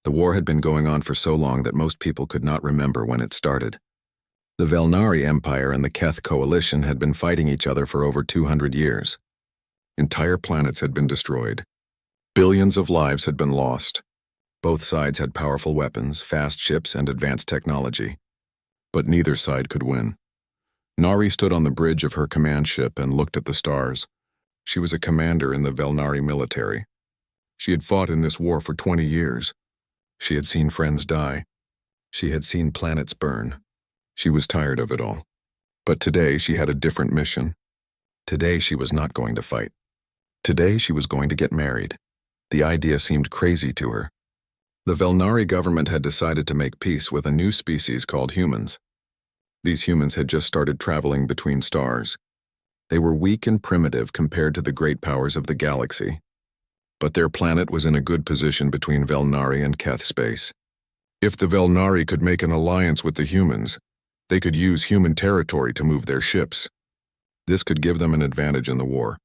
The war had been going on for so long that most people could not remember when it started. The Velnari Empire and the Keth Coalition had been fighting each other for over 200 years. Entire planets had been destroyed. Billions of lives had been lost. Both sides had powerful weapons, fast ships, and advanced technology. But neither side could win. Nari stood on the bridge of her command ship and looked at the stars. She was a commander in the Velnari military. She had fought in this war for 20 years. She had seen friends die. She had seen planets burn. She was tired of it all. But today she had a different mission. Today she was not going to fight. Today she was going to get married. The idea seemed crazy to her. The Velnari government had decided to make peace with a new species called humans. These humans had just started traveling between stars. They were weak and primitive compared to the great powers of the galaxy. But their planet was in a good position between Velnari and Keth space. If the Velnari could make an alliance with the humans, they could use human territory to move their ships. This could give them an advantage in the war.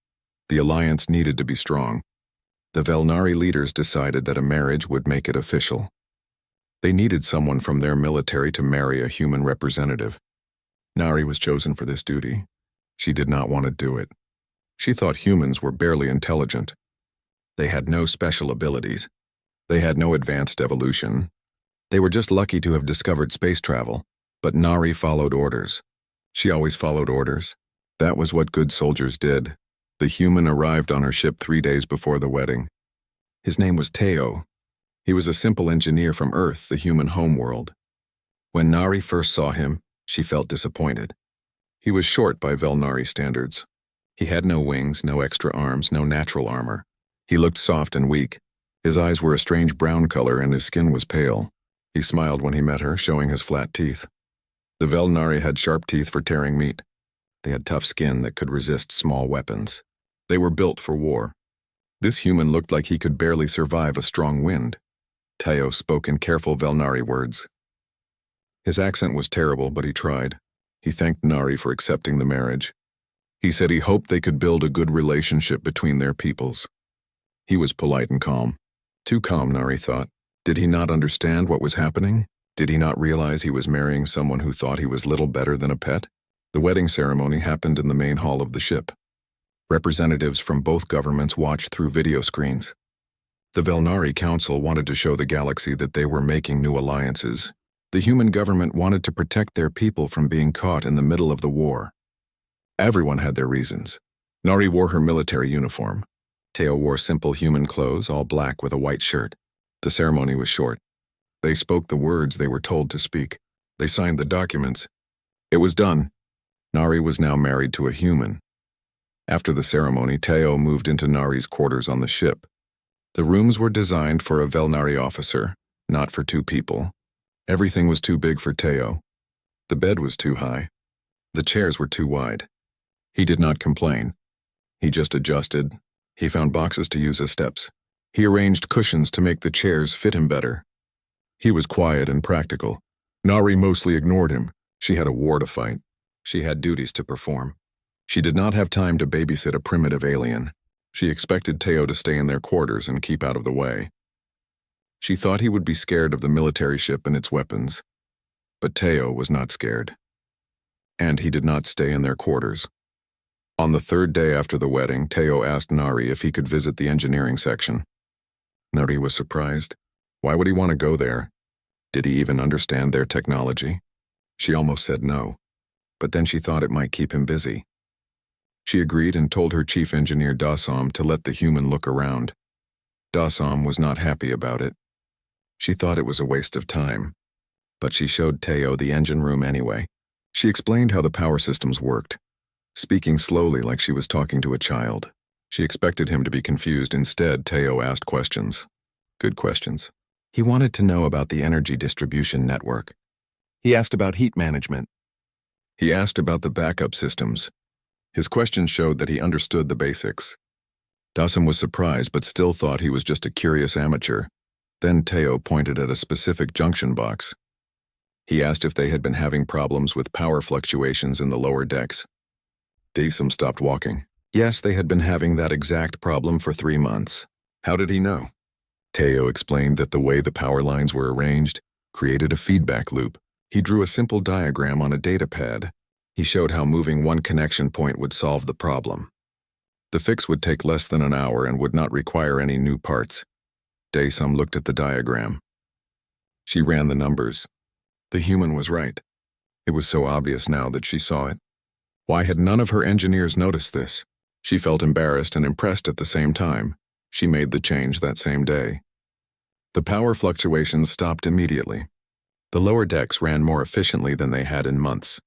The alliance needed to be strong. The Velnari leaders decided that a marriage would make it official. They needed someone from their military to marry a human representative. Nari was chosen for this duty. She did not want to do it. She thought humans were barely intelligent. They had no special abilities. They had no advanced evolution. They were just lucky to have discovered space travel. But Nari followed orders. She always followed orders. That was what good soldiers did. The human arrived on her ship 3 days before the wedding. His name was Teo. He was a simple engineer from Earth, the human homeworld. When Nari first saw him, she felt disappointed. He was short by Velnari standards. He had no wings, no extra arms, no natural armor. He looked soft and weak. His eyes were a strange brown color and his skin was pale. He smiled when he met her, showing his flat teeth. The Velnari had sharp teeth for tearing meat. They had tough skin that could resist small weapons. They were built for war. This human looked like he could barely survive a strong wind. Teo spoke in careful Velnari words. His accent was terrible, but he tried. He thanked Nari for accepting the marriage. He said he hoped they could build a good relationship between their peoples. He was polite and calm. Too calm, Nari thought. Did he not understand what was happening? Did he not realize he was marrying someone who thought he was little better than a pet? The wedding ceremony happened in the main hall of the ship. Representatives from both governments watched through video screens. The Velnari Council wanted to show the galaxy that they were making new alliances. The human government wanted to protect their people from being caught in the middle of the war. Everyone had their reasons. Nari wore her military uniform. Teo wore simple human clothes, all black with a white shirt. The ceremony was short. They spoke the words they were told to speak. They signed the documents. It was done. Nari was now married to a human. After the ceremony, Teo moved into Nari's quarters on the ship. The rooms were designed for a Velnari officer, not for 2 people. Everything was too big for Teo. The bed was too high. The chairs were too wide. He did not complain. He just adjusted. He found boxes to use as steps. He arranged cushions to make the chairs fit him better. He was quiet and practical. Nari mostly ignored him. She had a war to fight. She had duties to perform. She did not have time to babysit a primitive alien. She expected Teo to stay in their quarters and keep out of the way. She thought he would be scared of the military ship and its weapons. But Teo was not scared. And he did not stay in their quarters. On the 3rd day after the wedding, Teo asked Nari if he could visit the engineering section. Nari was surprised. Why would he want to go there? Did he even understand their technology? She almost said no, but then she thought it might keep him busy. She agreed and told her chief engineer Dasam to let the human look around. Dasam was not happy about it. She thought it was a waste of time, but she showed Teo the engine room anyway. She explained how the power systems worked, speaking slowly like she was talking to a child. She expected him to be confused. Instead, Teo asked questions. Good questions. He wanted to know about the energy distribution network. He asked about heat management. He asked about the backup systems. His questions showed that he understood the basics. Dasam was surprised but still thought he was just a curious amateur. Then Teo pointed at a specific junction box. He asked if they had been having problems with power fluctuations in the lower decks. Dasam stopped walking. Yes, they had been having that exact problem for 3 months. How did he know? Teo explained that the way the power lines were arranged created a feedback loop. He drew a simple diagram on a data pad. He showed how moving one connection point would solve the problem. The fix would take less than an hour and would not require any new parts. Daesum looked at the diagram. She ran the numbers. The human was right. It was so obvious now that she saw it. Why had none of her engineers noticed this? She felt embarrassed and impressed at the same time. She made the change that same day. The power fluctuations stopped immediately. The lower decks ran more efficiently than they had in months.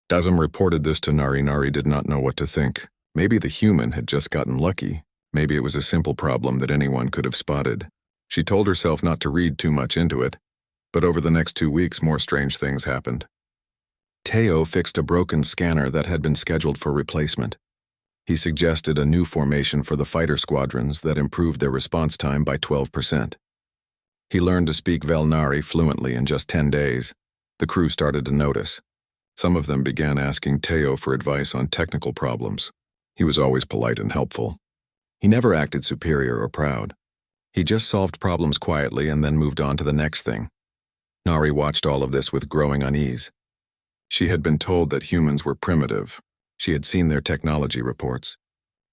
Daesum reported this to Nari. Nari did not know what to think. Maybe the human had just gotten lucky. Maybe it was a simple problem that anyone could have spotted. She told herself not to read too much into it. But over the next 2 weeks, more strange things happened. Teo fixed a broken scanner that had been scheduled for replacement. He suggested a new formation for the fighter squadrons that improved their response time by 12%. He learned to speak Velnari fluently in just 10 days. The crew started to notice. Some of them began asking Teo for advice on technical problems. He was always polite and helpful. He never acted superior or proud. He just solved problems quietly and then moved on to the next thing. Nari watched all of this with growing unease. She had been told that humans were primitive. She had seen their technology reports.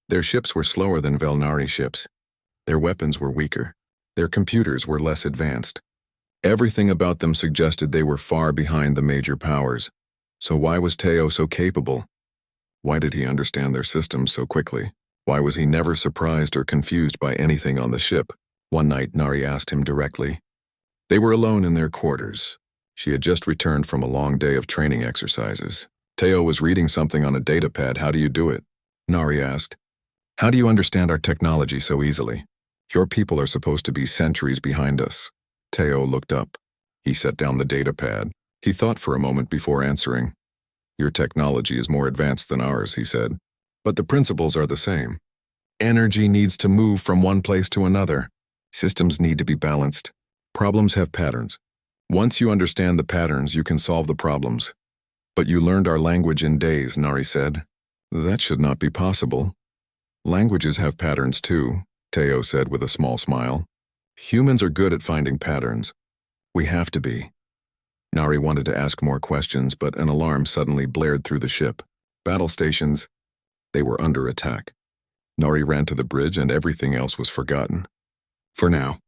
Their ships were slower than Velnari ships. Their weapons were weaker. Their computers were less advanced. Everything about them suggested they were far behind the major powers. So why was Teo so capable? Why did he understand their systems so quickly? Why was he never surprised or confused by anything on the ship? One night, Nari asked him directly. They were alone in their quarters. She had just returned from a long day of training exercises. Teo was reading something on a data pad. How do you do it? Nari asked. How do you understand our technology so easily? Your people are supposed to be centuries behind us. Teo looked up. He set down the data pad. He thought for a moment before answering. Your technology is more advanced than ours, he said. But the principles are the same. Energy needs to move from one place to another. Systems need to be balanced. Problems have patterns. Once you understand the patterns, you can solve the problems. But you learned our language in days, Nari said. That should not be possible. Languages have patterns too, Teo said with a small smile. Humans are good at finding patterns. We have to be. Nari wanted to ask more questions, but an alarm suddenly blared through the ship. Battle stations. They were under attack. Nari ran to the bridge and everything else was forgotten. For now.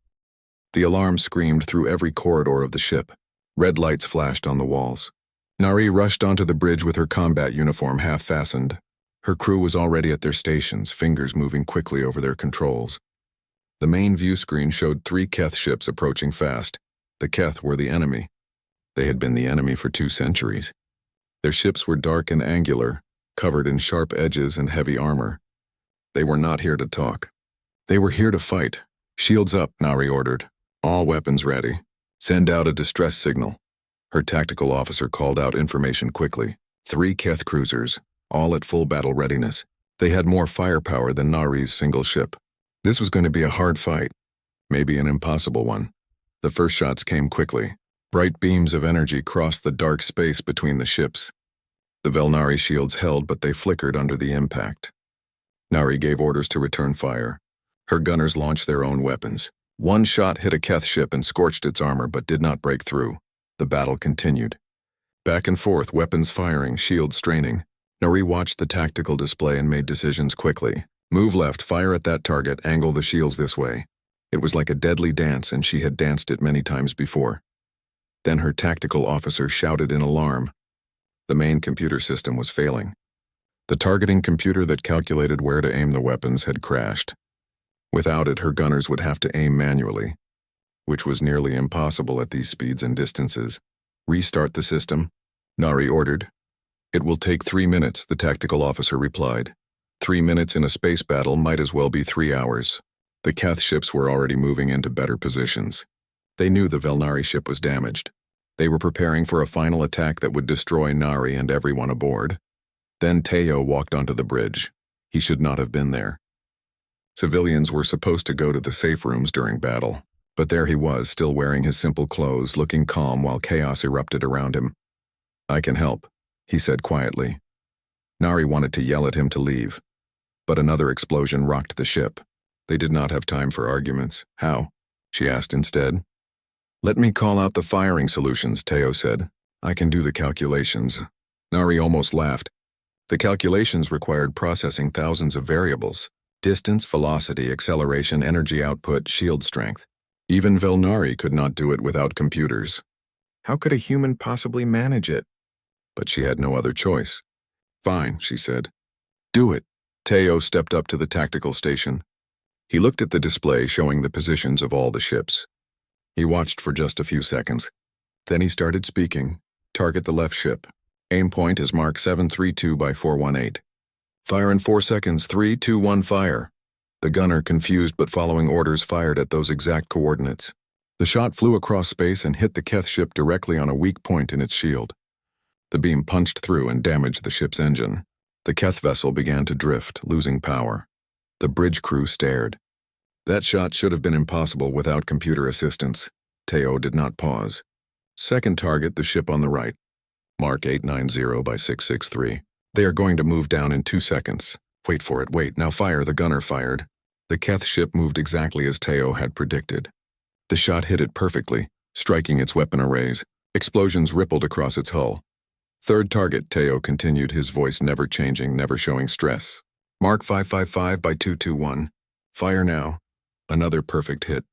The alarm screamed through every corridor of the ship. Red lights flashed on the walls. Nari rushed onto the bridge with her combat uniform half-fastened. Her crew was already at their stations, fingers moving quickly over their controls. The main view screen showed 3 Keth ships approaching fast. The Keth were the enemy. They had been the enemy for 2 centuries. Their ships were dark and angular, covered in sharp edges and heavy armor. They were not here to talk. They were here to fight. Shields up, Nari ordered. All weapons ready. Send out a distress signal. Her tactical officer called out information quickly. 3 Keth cruisers, all at full battle readiness. They had more firepower than Nari's single ship. This was going to be a hard fight, maybe an impossible one. The first shots came quickly. Bright beams of energy crossed the dark space between the ships. The Velnari shields held, but they flickered under the impact. Nari gave orders to return fire. Her gunners launched their own weapons. One shot hit a Keth ship and scorched its armor, but did not break through. The battle continued. Back and forth, weapons firing, shields straining. Nari watched the tactical display and made decisions quickly. Move left, fire at that target, angle the shields this way. It was like a deadly dance, and she had danced it many times before. Then her tactical officer shouted in alarm. The main computer system was failing. The targeting computer that calculated where to aim the weapons had crashed. Without it, her gunners would have to aim manually, which was nearly impossible at these speeds and distances. Restart the system, Nari ordered. It will take 3 minutes, the tactical officer replied. 3 minutes in a space battle might as well be 3 hours. The Keth ships were already moving into better positions. They knew the Velnari ship was damaged. They were preparing for a final attack that would destroy Nari and everyone aboard. Then Teo walked onto the bridge. He should not have been there. Civilians were supposed to go to the safe rooms during battle, but there he was, still wearing his simple clothes, looking calm while chaos erupted around him. I can help, he said quietly. Nari wanted to yell at him to leave, but another explosion rocked the ship. They did not have time for arguments. How? she asked instead. Let me call out the firing solutions, Teo said. I can do the calculations. Nari almost laughed. The calculations required processing thousands of variables: distance, velocity, acceleration, energy output, shield strength. Even Velnari could not do it without computers. How could a human possibly manage it? But she had no other choice. Fine, she said. Do it. Teo stepped up to the tactical station. He looked at the display showing the positions of all the ships. He watched for just a few seconds. Then he started speaking. Target the left ship. Aim point is mark 732 by 418. Fire in 4 seconds. 3, 2, 1, fire. The gunner, confused but following orders, fired at those exact coordinates. The shot flew across space and hit the Keth ship directly on a weak point in its shield. The beam punched through and damaged the ship's engine. The Keth vessel began to drift, losing power. The bridge crew stared. That shot should have been impossible without computer assistance. Teo did not pause. Second target, the ship on the right. Mark 890 by 663. They are going to move down in 2 seconds. Wait for it, wait, now fire. The gunner fired. The Keth ship moved exactly as Teo had predicted. The shot hit it perfectly, striking its weapon arrays. Explosions rippled across its hull. Third target, Teo continued, his voice never changing, never showing stress. Mark 555 by 221. Fire now. Another perfect hit.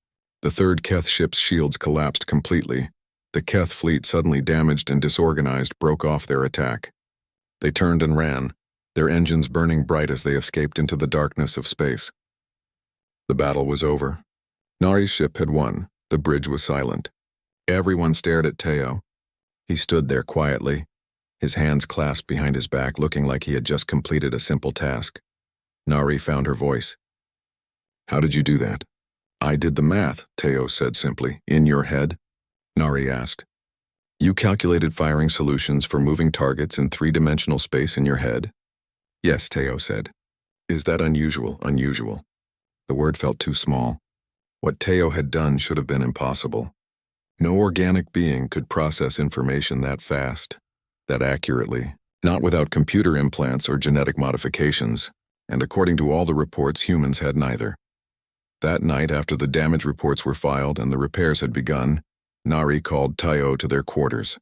The third Keth ship's shields collapsed completely. The Keth fleet, suddenly damaged and disorganized, broke off their attack. They turned and ran, their engines burning bright as they escaped into the darkness of space. The battle was over. Nari's ship had won. The bridge was silent. Everyone stared at Teo. He stood there quietly, his hands clasped behind his back, looking like he had just completed a simple task. Nari found her voice. How did you do that? I did the math, Teo said simply. In your head? Nari asked. You calculated firing solutions for moving targets in 3-dimensional space in your head? Yes, Teo said. Is that unusual? Unusual. The word felt too small. What Teo had done should have been impossible. No organic being could process information that fast, that accurately, not without computer implants or genetic modifications, and according to all the reports, humans had neither. That night, after the damage reports were filed and the repairs had begun, Nari called Teo to their quarters.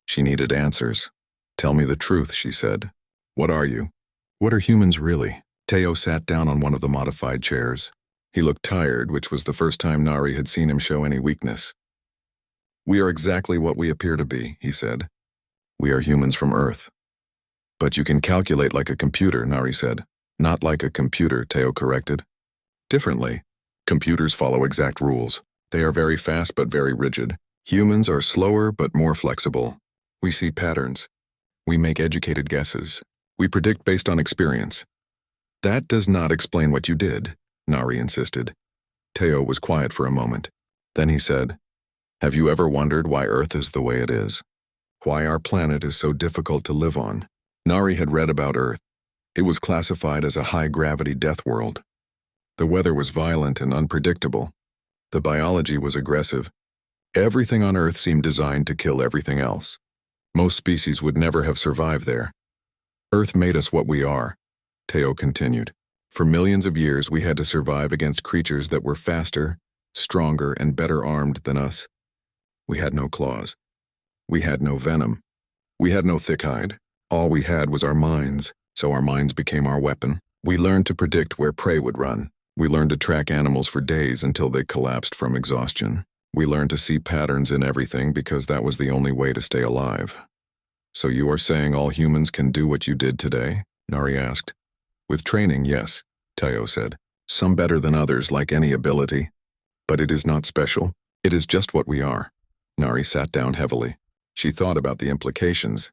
She needed answers. Tell me the truth, she said. What are you? What are humans really? Teo sat down on one of the modified chairs. He looked tired, which was the first time Nari had seen him show any weakness. We are exactly what we appear to be, he said. We are humans from Earth. But you can calculate like a computer, Nari said. Not like a computer, Teo corrected. Differently. Computers follow exact rules. They are very fast but very rigid. Humans are slower but more flexible. We see patterns. We make educated guesses. We predict based on experience. That does not explain what you did, Nari insisted. Teo was quiet for a moment. Then he said, Have you ever wondered why Earth is the way it is? Why our planet is so difficult to live on? Nari had read about Earth. It was classified as a high-gravity death world. The weather was violent and unpredictable. The biology was aggressive. Everything on Earth seemed designed to kill everything else. Most species would never have survived there. Earth made us what we are, Teo continued. For millions of years, we had to survive against creatures that were faster, stronger, and better armed than us. We had no claws. We had no venom. We had no thick hide. All we had was our minds, so our minds became our weapon. We learned to predict where prey would run. We learned to track animals for days until they collapsed from exhaustion. We learned to see patterns in everything because that was the only way to stay alive. So you are saying all humans can do what you did today? Nari asked. With training, yes, Teo said. Some better than others, like any ability. But it is not special. It is just what we are. Nari sat down heavily. She thought about the implications.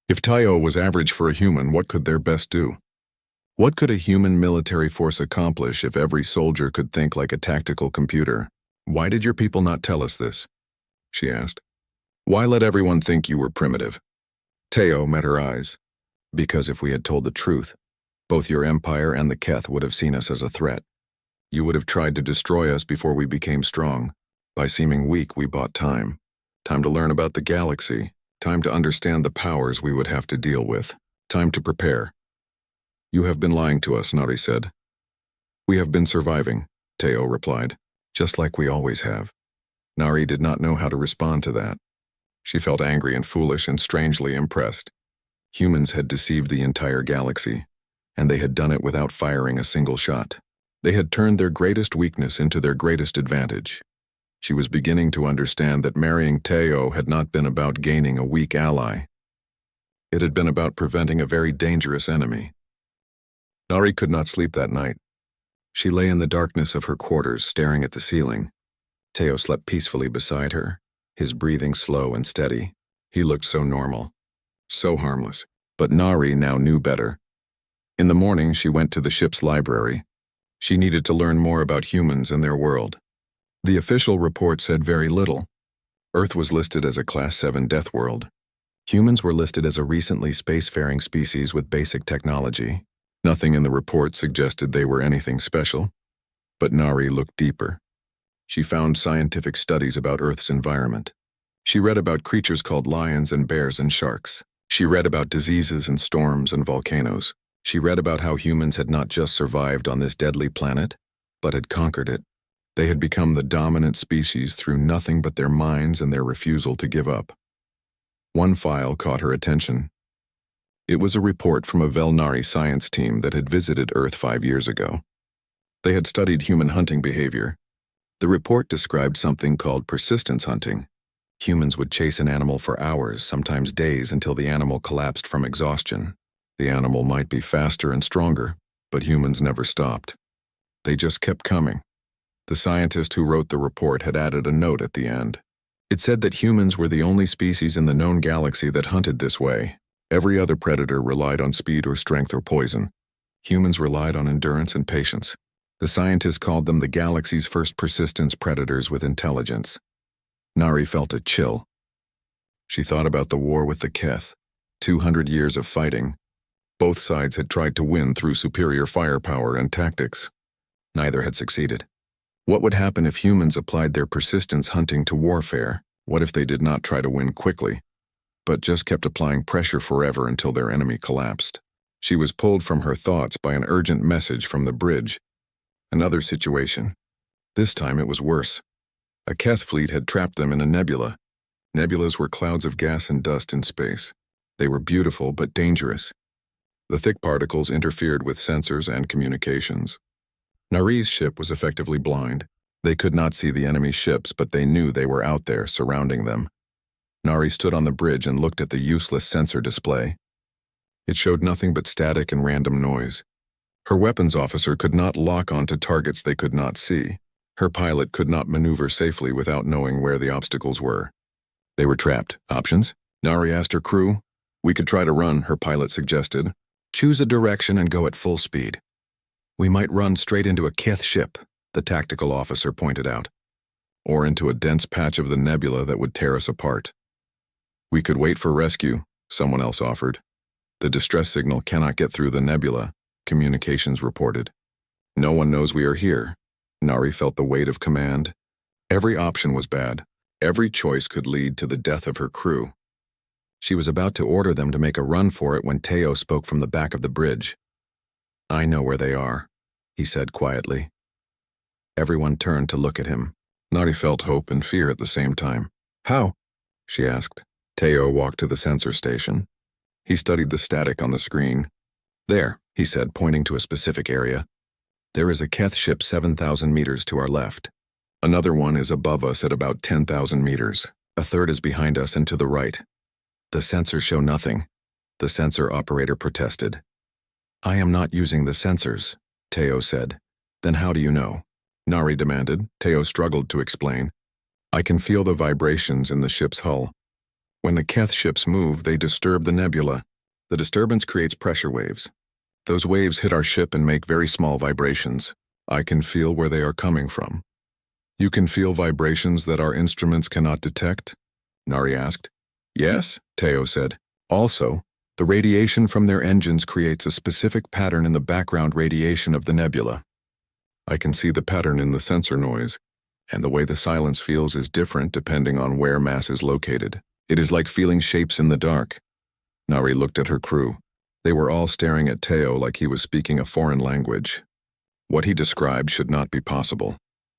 If Teo was average for a human, what could their best do? What could a human military force accomplish if every soldier could think like a tactical computer? Why did your people not tell us this? She asked. Why let everyone think you were primitive? Teo met her eyes. Because if we had told the truth, both your empire and the Keth would have seen us as a threat. You would have tried to destroy us before we became strong. By seeming weak, we bought time. Time to learn about the galaxy. Time to understand the powers we would have to deal with. Time to prepare. You have been lying to us, Nari said. We have been surviving, Teo replied. Just like we always have. Nari did not know how to respond to that. She felt angry and foolish and strangely impressed. Humans had deceived the entire galaxy, and they had done it without firing a single shot. They had turned their greatest weakness into their greatest advantage. She was beginning to understand that marrying Teo had not been about gaining a weak ally. It had been about preventing a very dangerous enemy. Nari could not sleep that night. She lay in the darkness of her quarters, staring at the ceiling. Teo slept peacefully beside her, his breathing slow and steady. He looked so normal, so harmless. But Nari now knew better. In the morning, she went to the ship's library. She needed to learn more about humans and their world. The official report said very little. Earth was listed as a Class 7 death world. Humans were listed as a recently spacefaring species with basic technology. Nothing in the report suggested they were anything special. But Nari looked deeper. She found scientific studies about Earth's environment. She read about creatures called lions and bears and sharks. She read about diseases and storms and volcanoes. She read about how humans had not just survived on this deadly planet, but had conquered it. They had become the dominant species through nothing but their minds and their refusal to give up. One file caught her attention. It was a report from a Velnari science team that had visited Earth 5 years ago. They had studied human hunting behavior. The report described something called persistence hunting. Humans would chase an animal for hours, sometimes days, until the animal collapsed from exhaustion. The animal might be faster and stronger, but humans never stopped. They just kept coming. The scientist who wrote the report had added a note at the end. It said that humans were the only species in the known galaxy that hunted this way. Every other predator relied on speed or strength or poison. Humans relied on endurance and patience. The scientists called them the galaxy's first persistence predators with intelligence. Nari felt a chill. She thought about the war with the Keth. 200 years of fighting. Both sides had tried to win through superior firepower and tactics. Neither had succeeded. What would happen if humans applied their persistence hunting to warfare? What if they did not try to win quickly, but just kept applying pressure forever until their enemy collapsed? She was pulled from her thoughts by an urgent message from the bridge. Another situation. This time it was worse. A Keth fleet had trapped them in a nebula. Nebulas were clouds of gas and dust in space. They were beautiful but dangerous. The thick particles interfered with sensors and communications. Nari's ship was effectively blind. They could not see the enemy ships, but they knew they were out there, surrounding them. Nari stood on the bridge and looked at the useless sensor display. It showed nothing but static and random noise. Her weapons officer could not lock onto targets they could not see. Her pilot could not maneuver safely without knowing where the obstacles were. They were trapped. Options? Nari asked her crew. We could try to run, her pilot suggested. Choose a direction and go at full speed. We might run straight into a Keth ship, the tactical officer pointed out, or into a dense patch of the nebula that would tear us apart. We could wait for rescue, someone else offered. The distress signal cannot get through the nebula, communications reported. No one knows we are here. Nari felt the weight of command. Every option was bad. Every choice could lead to the death of her crew. She was about to order them to make a run for it when Teo spoke from the back of the bridge. I know where they are, he said quietly. Everyone turned to look at him. Nari felt hope and fear at the same time. How? She asked. Teo walked to the sensor station. He studied the static on the screen. There, he said, pointing to a specific area. There is a Keth ship 7,000 meters to our left. Another one is above us at about 10,000 meters. A third is behind us and to the right. The sensors show nothing. The sensor operator protested. I am not using the sensors, Teo said. Then how do you know? Nari demanded. Teo struggled to explain. I can feel the vibrations in the ship's hull. When the Keth ships move, they disturb the nebula. The disturbance creates pressure waves. Those waves hit our ship and make very small vibrations. I can feel where they are coming from. You can feel vibrations that our instruments cannot detect? Nari asked. Yes, Teo said. Also, the radiation from their engines creates a specific pattern in the background radiation of the nebula. I can see the pattern in the sensor noise, and the way the silence feels is different depending on where mass is located. It is like feeling shapes in the dark. Nari looked at her crew. They were all staring at Teo like he was speaking a foreign language. What he described should not be possible.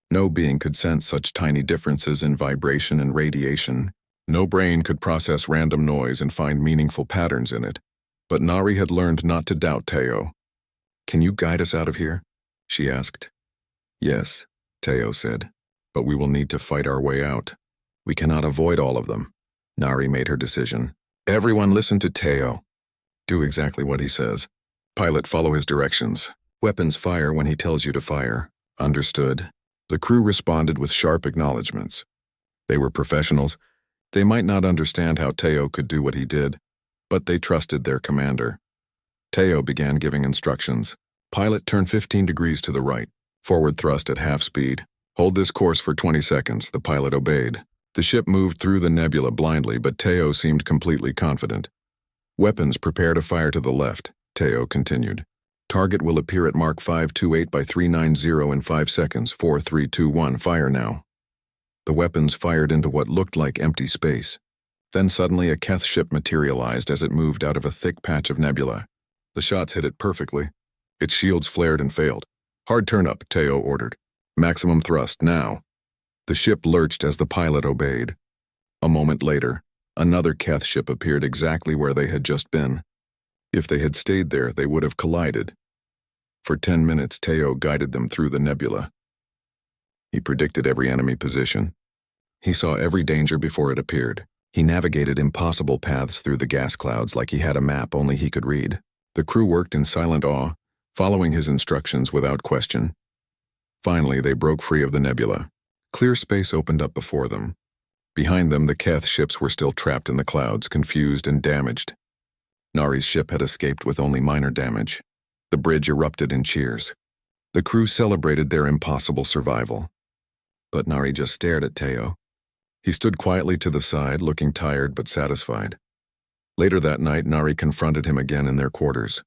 No being could sense such tiny differences in vibration and radiation. No brain could process random noise and find meaningful patterns in it. But Nari had learned not to doubt Teo. "Can you guide us out of here?" she asked. "Yes," Teo said, "but we will need to fight our way out. We cannot avoid all of them." Nari made her decision. "Everyone listen to Teo. Do exactly what he says. Pilot, follow his directions. Weapons fire when he tells you to fire." "Understood." The crew responded with sharp acknowledgments. They were professionals. They might not understand how Teo could do what he did, but they trusted their commander. Teo began giving instructions. "Pilot, turn 15 degrees to the right. Forward thrust at half speed. Hold this course for 20 seconds. The pilot obeyed. The ship moved through the nebula blindly, but Teo seemed completely confident. "Weapons, prepare to fire to the left," Teo continued. "Target will appear at Mark 528 by 390 in 5 seconds. 4, 3, 2, 1, fire now." The weapons fired into what looked like empty space. Then suddenly a Keth ship materialized as it moved out of a thick patch of nebula. The shots hit it perfectly. Its shields flared and failed. "Hard turn up," Teo ordered. "Maximum thrust, now." The ship lurched as the pilot obeyed. A moment later, another Keth ship appeared exactly where they had just been. If they had stayed there, they would have collided. For 10 minutes, Teo guided them through the nebula. He predicted every enemy position. He saw every danger before it appeared. He navigated impossible paths through the gas clouds like he had a map only he could read. The crew worked in silent awe, following his instructions without question. Finally, they broke free of the nebula. Clear space opened up before them. Behind them, the Keth ships were still trapped in the clouds, confused and damaged. Nari's ship had escaped with only minor damage. The bridge erupted in cheers. The crew celebrated their impossible survival. But Nari just stared at Teo. He stood quietly to the side, looking tired but satisfied. Later that night, Nari confronted him again in their quarters.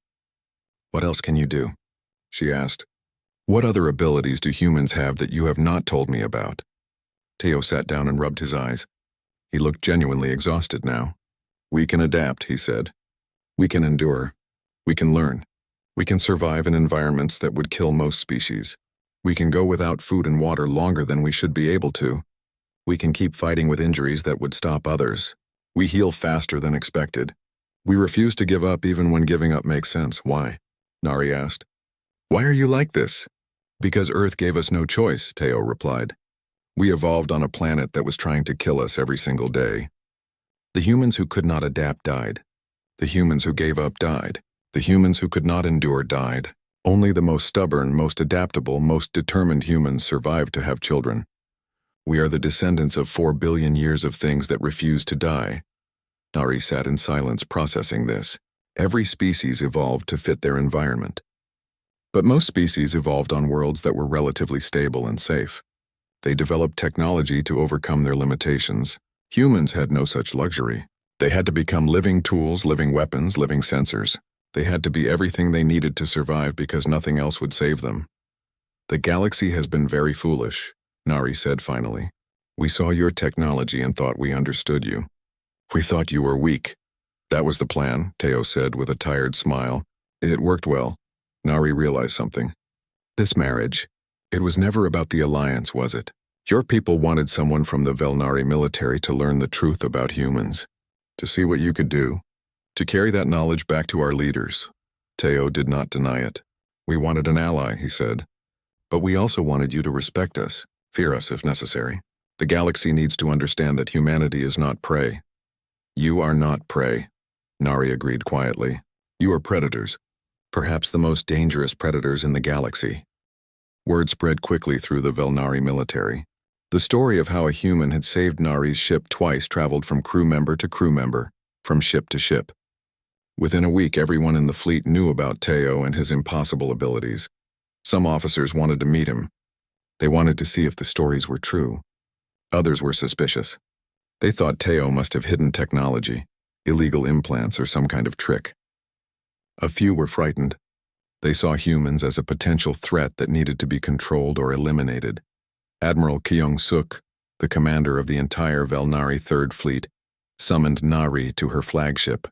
"What else can you do?" she asked. "What other abilities do humans have that you have not told me about?" Teo sat down and rubbed his eyes. He looked genuinely exhausted now. "We can adapt," he said. "We can endure. We can learn. We can survive in environments that would kill most species. We can go without food and water longer than we should be able to. We can keep fighting with injuries that would stop others. We heal faster than expected. We refuse to give up even when giving up makes sense." "Why?" Nari asked. "Why are you like this?" "Because Earth gave us no choice," Teo replied. "We evolved on a planet that was trying to kill us every single day. The humans who could not adapt died. The humans who gave up died. The humans who could not endure died. Only the most stubborn, most adaptable, most determined humans survived to have children. We are the descendants of 4 billion years of things that refused to die." Nari sat in silence, processing this. Every species evolved to fit their environment. But most species evolved on worlds that were relatively stable and safe. They developed technology to overcome their limitations. Humans had no such luxury. They had to become living tools, living weapons, living sensors. They had to be everything they needed to survive because nothing else would save them. "The galaxy has been very foolish," Nari said finally. "We saw your technology and thought we understood you. We thought you were weak." "That was the plan," Teo said with a tired smile. "It worked well." Nari realized something. "This marriage, it was never about the alliance, was it? Your people wanted someone from the Velnari military to learn the truth about humans, to see what you could do, to carry that knowledge back to our leaders." Teo did not deny it. "We wanted an ally," he said. "But we also wanted you to respect us, fear us if necessary. The galaxy needs to understand that humanity is not prey." "You are not prey," Nari agreed quietly. "You are predators. Perhaps the most dangerous predators in the galaxy." Word spread quickly through the Velnari military. The story of how a human had saved Nari's ship twice traveled from crew member to crew member, from ship to ship. Within a week, everyone in the fleet knew about Teo and his impossible abilities. Some officers wanted to meet him. They wanted to see if the stories were true. Others were suspicious. They thought Teo must have hidden technology, illegal implants or some kind of trick. A few were frightened. They saw humans as a potential threat that needed to be controlled or eliminated. Admiral Kyung-suk, the commander of the entire Velnari Third Fleet, summoned Nari to her flagship.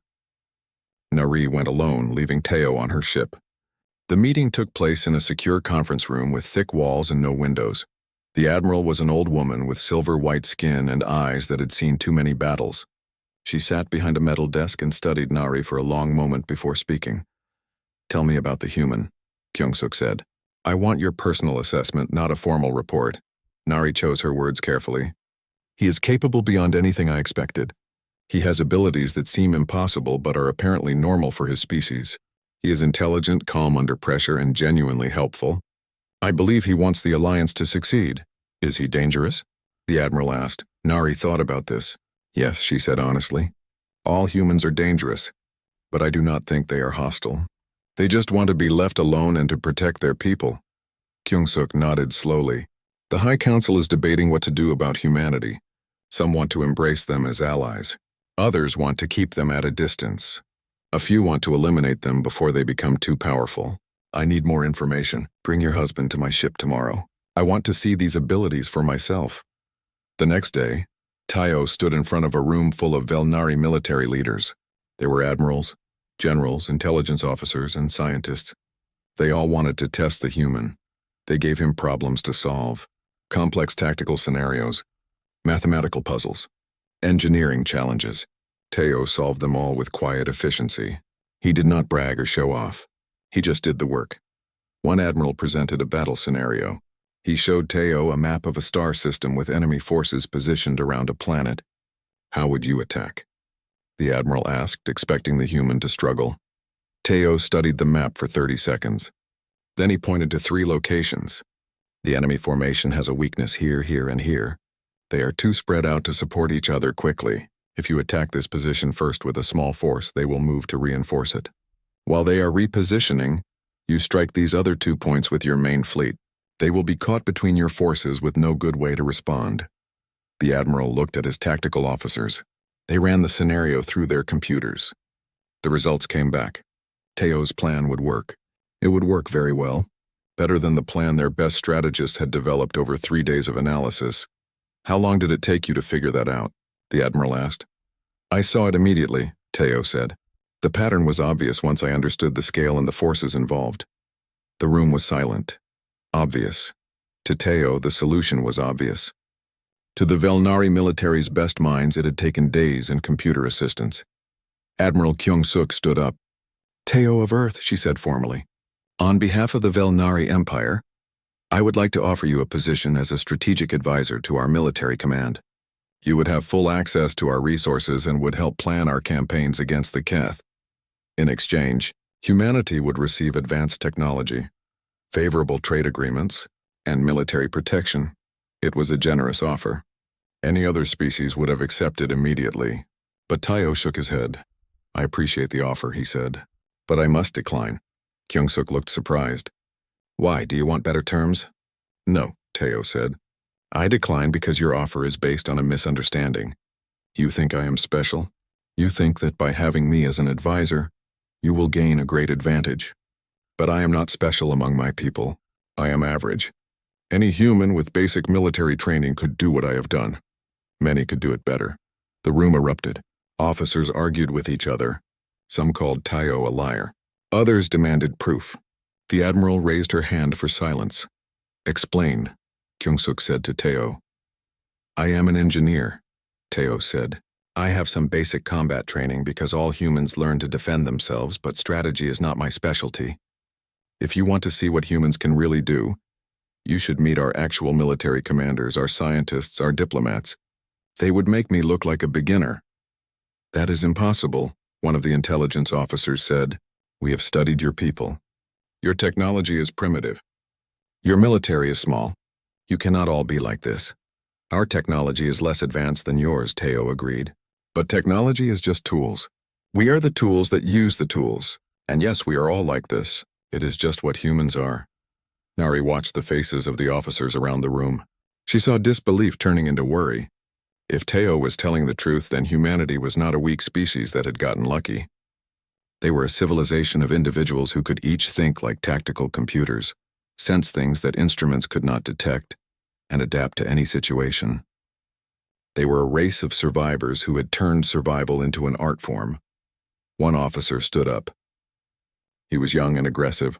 Nari went alone, leaving Teo on her ship. The meeting took place in a secure conference room with thick walls and no windows. The admiral was an old woman with silver-white skin and eyes that had seen too many battles. She sat behind a metal desk and studied Nari for a long moment before speaking. "Tell me about the human," Kyung-suk said. "I want your personal assessment, not a formal report." Nari chose her words carefully. "He is capable beyond anything I expected. He has abilities that seem impossible but are apparently normal for his species. He is intelligent, calm under pressure, and genuinely helpful. I believe he wants the Alliance to succeed. Is he dangerous?" the admiral asked. Nari thought about this. "Yes," she said honestly. "All humans are dangerous, but I do not think they are hostile. They just want to be left alone and to protect their people." Kyung-suk nodded slowly. "The High Council is debating what to do about humanity. Some want to embrace them as allies. Others want to keep them at a distance. A few want to eliminate them before they become too powerful. I need more information. Bring your husband to my ship tomorrow. I want to see these abilities for myself." The next day, Tayo stood in front of a room full of Velnari military leaders. There were admirals, generals, intelligence officers, and scientists. They all wanted to test the human. They gave him problems to solve, complex tactical scenarios, mathematical puzzles, engineering challenges. Tayo solved them all with quiet efficiency. He did not brag or show off. He just did the work. One admiral presented a battle scenario. He showed Tayo a map of a star system with enemy forces positioned around a planet. "How would you attack?" the admiral asked, expecting the human to struggle. Tayo studied the map for 30 seconds. Then he pointed to 3 locations. "The enemy formation has a weakness here, here, and here. They are too spread out to support each other quickly. If you attack this position first with a small force, they will move to reinforce it. While they are repositioning, you strike these other 2 points with your main fleet. They will be caught between your forces with no good way to respond." The admiral looked at his tactical officers. They ran the scenario through their computers. The results came back. Tayo's plan would work. It would work very well, better than the plan their best strategists had developed over 3 days of analysis. "How long did it take you to figure that out?" the admiral asked. "I saw it immediately," Tayo said. "The pattern was obvious once I understood the scale and the forces involved." The room was silent. Obvious. To Tayo, the solution was obvious. To the Velnari military's best minds, it had taken days and computer assistance. Admiral Kyung-suk stood up. "Tayo of Earth," she said formally. "On behalf of the Velnari Empire, I would like to offer you a position as a strategic advisor to our military command. You would have full access to our resources and would help plan our campaigns against the Keth. In exchange, humanity would receive advanced technology, favorable trade agreements, and military protection." It was a generous offer. Any other species would have accepted immediately, but Tayo shook his head. "I appreciate the offer," he said, "but I must decline." Kyung-suk looked surprised. "Why, do you want better terms?" "No," Tayo said. "I decline because your offer is based on a misunderstanding. You think I am special? You think that by having me as an advisor, you will gain a great advantage. But I am not special among my people. I am average. Any human with basic military training could do what I have done. Many could do it better." The room erupted. Officers argued with each other. Some called Tayo a liar. Others demanded proof. The admiral raised her hand for silence. "Explain," Kyung-suk said to Tayo. "I am an engineer," Tayo said. "I have some basic combat training because all humans learn to defend themselves, but strategy is not my specialty. If you want to see what humans can really do, you should meet our actual military commanders, our scientists, our diplomats. They would make me look like a beginner." "That is impossible," one of the intelligence officers said. "We have studied your people. Your technology is primitive. Your military is small. You cannot all be like this." "Our technology is less advanced than yours," Tayo agreed. "But technology is just tools. We are the tools that use the tools. And yes, we are all like this. It is just what humans are." Nari watched the faces of the officers around the room. She saw disbelief turning into worry. If Tayo was telling the truth, then humanity was not a weak species that had gotten lucky. They were a civilization of individuals who could each think like tactical computers, sense things that instruments could not detect, and adapt to any situation. They were a race of survivors who had turned survival into an art form. One officer stood up. He was young and aggressive.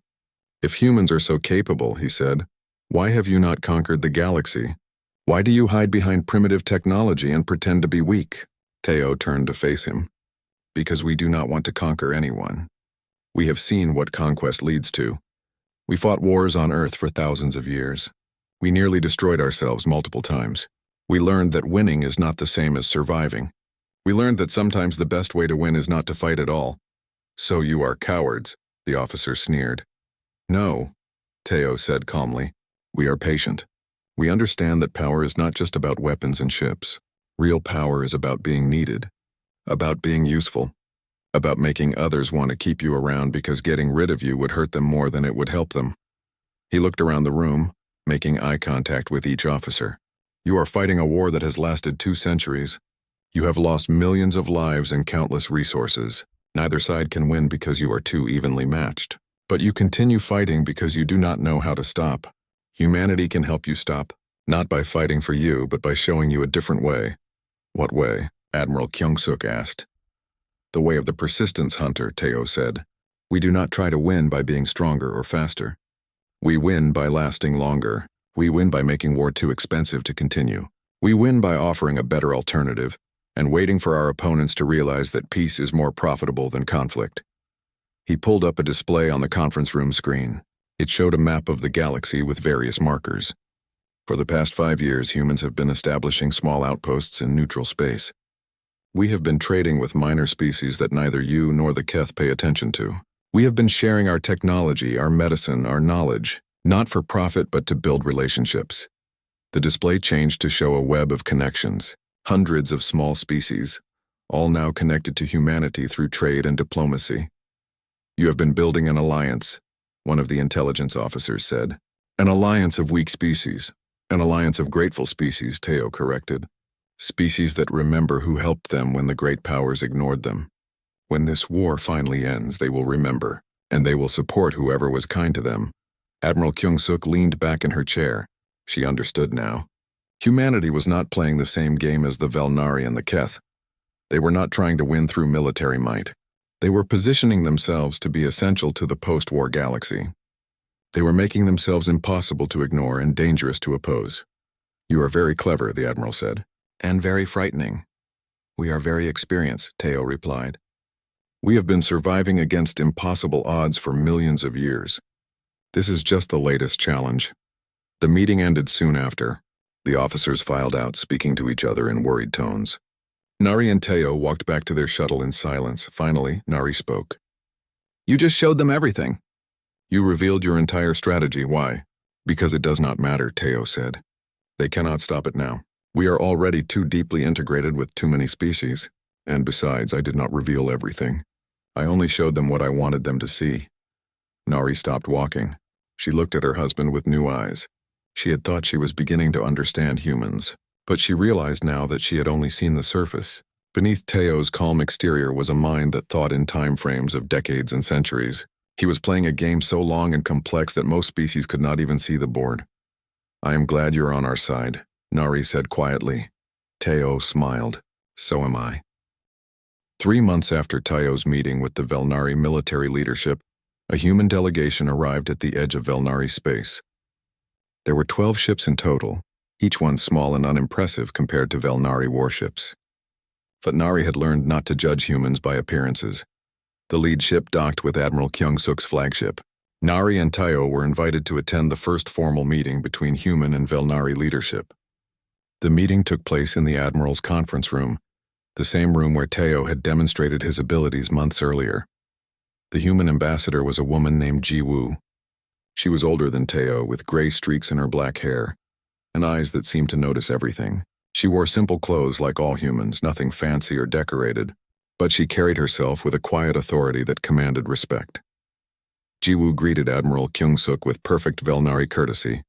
"If humans are so capable," he said, Why have you not conquered the galaxy? Why do you hide behind primitive technology and pretend to be weak? Teo turned to face him. Because we do not want to conquer anyone. We have seen what conquest leads to. We fought wars on Earth for thousands of years. We nearly destroyed ourselves multiple times. We learned that winning is not the same as surviving. We learned that sometimes the best way to win is not to fight at all. So you are cowards, the officer sneered. No, Teo said calmly. We are patient. We understand that power is not just about weapons and ships. Real power is about being needed, about being useful, about making others want to keep you around because getting rid of you would hurt them more than it would help them. He looked around the room, making eye contact with each officer. You are fighting a war that has lasted 2 centuries. You have lost millions of lives and countless resources. Neither side can win because you are too evenly matched. But you continue fighting because you do not know how to stop. Humanity can help you stop, not by fighting for you, but by showing you a different way. What way? Admiral Kyung-suk asked. The way of the persistence hunter, Teo said. We do not try to win by being stronger or faster. We win by lasting longer. We win by making war too expensive to continue. We win by offering a better alternative and waiting for our opponents to realize that peace is more profitable than conflict. He pulled up a display on the conference room screen. It showed a map of the galaxy with various markers. For the past 5 years, humans have been establishing small outposts in neutral space. We have been trading with minor species that neither you nor the Keth pay attention to. We have been sharing our technology, our medicine, our knowledge, not for profit but to build relationships. The display changed to show a web of connections, hundreds of small species, all now connected to humanity through trade and diplomacy. You have been building an alliance, one of the intelligence officers said. An alliance of weak species. An alliance of grateful species, Teo corrected. Species that remember who helped them when the great powers ignored them. When this war finally ends, they will remember, and they will support whoever was kind to them. Admiral Kyung-suk leaned back in her chair. She understood now. Humanity was not playing the same game as the Velnari and the Keth. They were not trying to win through military might. They were positioning themselves to be essential to the post-war galaxy. They were making themselves impossible to ignore and dangerous to oppose. You are very clever, the Admiral said. And very frightening. We are very experienced, Teo replied. We have been surviving against impossible odds for millions of years. This is just the latest challenge. The meeting ended soon after. The officers filed out, speaking to each other in worried tones. Nari and Teo walked back to their shuttle in silence. Finally, Nari spoke. You just showed them everything. You revealed your entire strategy. Why? Because it does not matter, Teo said. They cannot stop it now. We are already too deeply integrated with too many species. And besides, I did not reveal everything. I only showed them what I wanted them to see. Nari stopped walking. She looked at her husband with new eyes. She had thought she was beginning to understand humans, but she realized now that she had only seen the surface. Beneath Teo's calm exterior was a mind that thought in time frames of decades and centuries. He was playing a game so long and complex that most species could not even see the board. I am glad you're on our side, Nari said quietly. Teo smiled. So am I. 3 months after Teo's meeting with the Velnari military leadership, a human delegation arrived at the edge of Velnari space. There were 12 ships in total, each one small and unimpressive compared to Velnari warships. But Nari had learned not to judge humans by appearances. The lead ship docked with Admiral Kyung-suk's flagship. Nari and Teo were invited to attend the first formal meeting between human and Velnari leadership. The meeting took place in the Admiral's conference room, the same room where Teo had demonstrated his abilities months earlier. The human ambassador was a woman named Ji-woo. She was older than Teo, with gray streaks in her black hair, and eyes that seemed to notice everything. She wore simple clothes like all humans, nothing fancy or decorated, but she carried herself with a quiet authority that commanded respect. Ji-woo greeted Admiral Kyung-suk with perfect Velnari courtesy.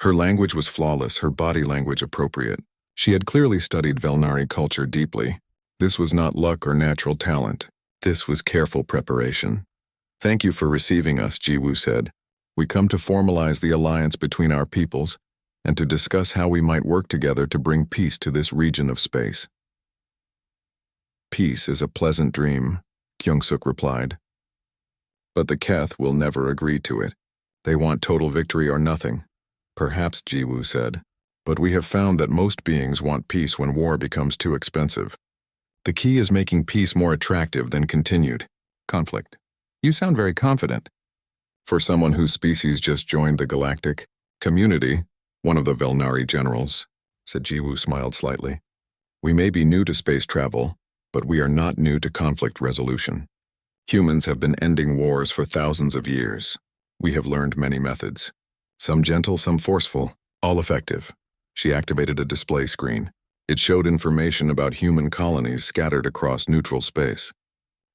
Her language was flawless, her body language appropriate. She had clearly studied Velnari culture deeply. This was not luck or natural talent. This was careful preparation. Thank you for receiving us, Ji-woo said. We come to formalize the alliance between our peoples and to discuss how we might work together to bring peace to this region of space. Peace is a pleasant dream, Kyung-suk replied. But the Keth will never agree to it. They want total victory or nothing. Perhaps, Jiwoo said. But we have found that most beings want peace when war becomes too expensive. The key is making peace more attractive than continued conflict. You sound very confident. For someone whose species just joined the galactic community, one of the Velnari generals, said Jiwoo smiled slightly. We may be new to space travel, but we are not new to conflict resolution. Humans have been ending wars for thousands of years. We have learned many methods. Some gentle, some forceful, all effective. She activated a display screen. It showed information about human colonies scattered across neutral space.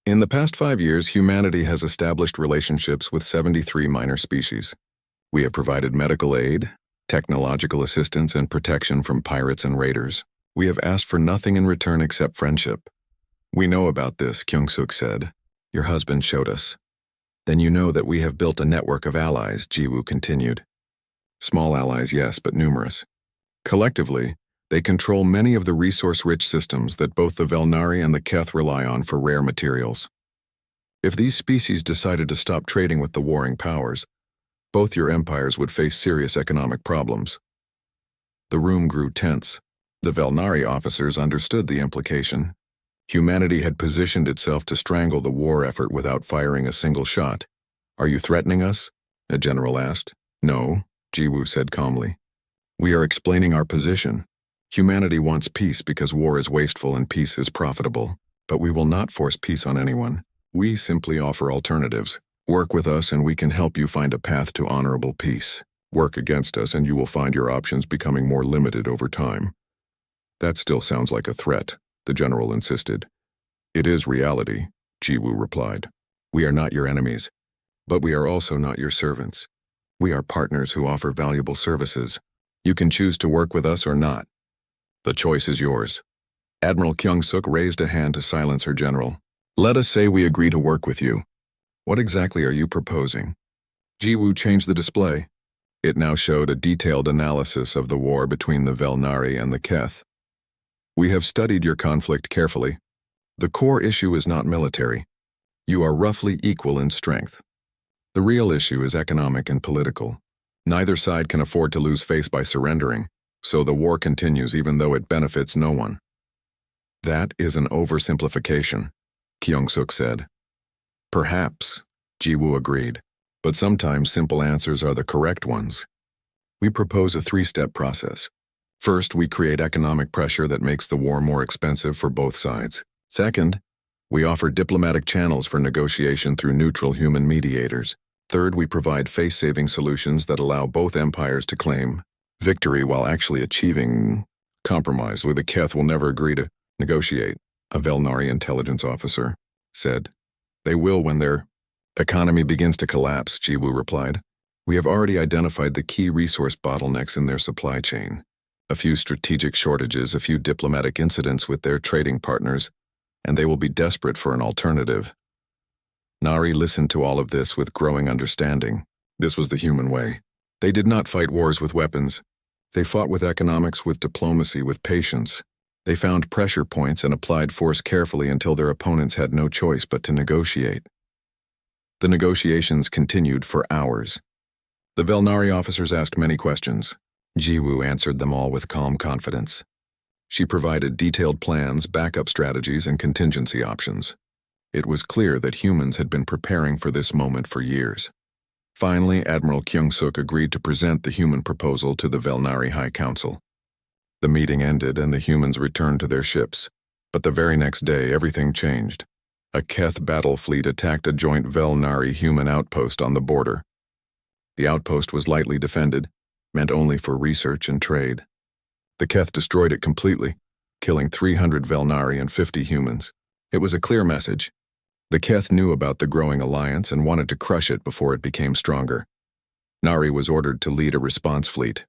In the past 5 years, humanity has established relationships with 73 minor species. We have provided medical aid, technological assistance, and protection from pirates and raiders. We have asked for nothing in return except friendship. We know about this, Kyung-suk said. Your husband showed us. Then you know that we have built a network of allies, Jiwoo continued. Small allies, yes, but numerous. Collectively, they control many of the resource-rich systems that both the Velnari and the Keth rely on for rare materials. If these species decided to stop trading with the warring powers, both your empires would face serious economic problems. The room grew tense. The Velnari officers understood the implication. Humanity had positioned itself to strangle the war effort without firing a single shot. Are you threatening us? A general asked. No, Jiwoo said calmly. We are explaining our position. Humanity wants peace because war is wasteful and peace is profitable. But we will not force peace on anyone. We simply offer alternatives. Work with us and we can help you find a path to honorable peace. Work against us and you will find your options becoming more limited over time. That still sounds like a threat, the general insisted. It is reality, Jiwoo replied. We are not your enemies, but we are also not your servants. We are partners who offer valuable services. You can choose to work with us or not. The choice is yours. Admiral Kyung-suk raised a hand to silence her general. Let us say we agree to work with you. What exactly are you proposing? Jiwoo changed the display. It now showed a detailed analysis of the war between the Velnari and the Keth. We have studied your conflict carefully. The core issue is not military. You are roughly equal in strength. The real issue is economic and political. Neither side can afford to lose face by surrendering, so the war continues even though it benefits no one. That is an oversimplification, Kyung-suk said. Perhaps, Jiwoo agreed, but sometimes simple answers are the correct ones. We propose a 3-step process. First, we create economic pressure that makes the war more expensive for both sides. Second, we offer diplomatic channels for negotiation through neutral human mediators. Third, we provide face-saving solutions that allow both empires to claim victory while actually achieving compromise. The Keth will never agree to negotiate, a Velnari intelligence officer said. They will when their economy begins to collapse, Jiwoo replied. We have already identified the key resource bottlenecks in their supply chain. A few strategic shortages, a few diplomatic incidents with their trading partners, and they will be desperate for an alternative. Nari listened to all of this with growing understanding. This was the human way. They did not fight wars with weapons. They fought with economics, with diplomacy, with patience. They found pressure points and applied force carefully until their opponents had no choice but to negotiate. The negotiations continued for hours. The Velnari officers asked many questions. Jiwoo answered them all with calm confidence. She provided detailed plans, backup strategies, and contingency options. It was clear that humans had been preparing for this moment for years. Finally, Admiral Kyung-suk agreed to present the human proposal to the Velnari High Council. The meeting ended and the humans returned to their ships. But the very next day, everything changed. A Keth battle fleet attacked a joint Velnari human outpost on the border. The outpost was lightly defended, meant only for research and trade. The Keth destroyed it completely, killing 300 Velnari and 50 humans. It was a clear message. The Keth knew about the growing alliance and wanted to crush it before it became stronger. Nari was ordered to lead a response fleet.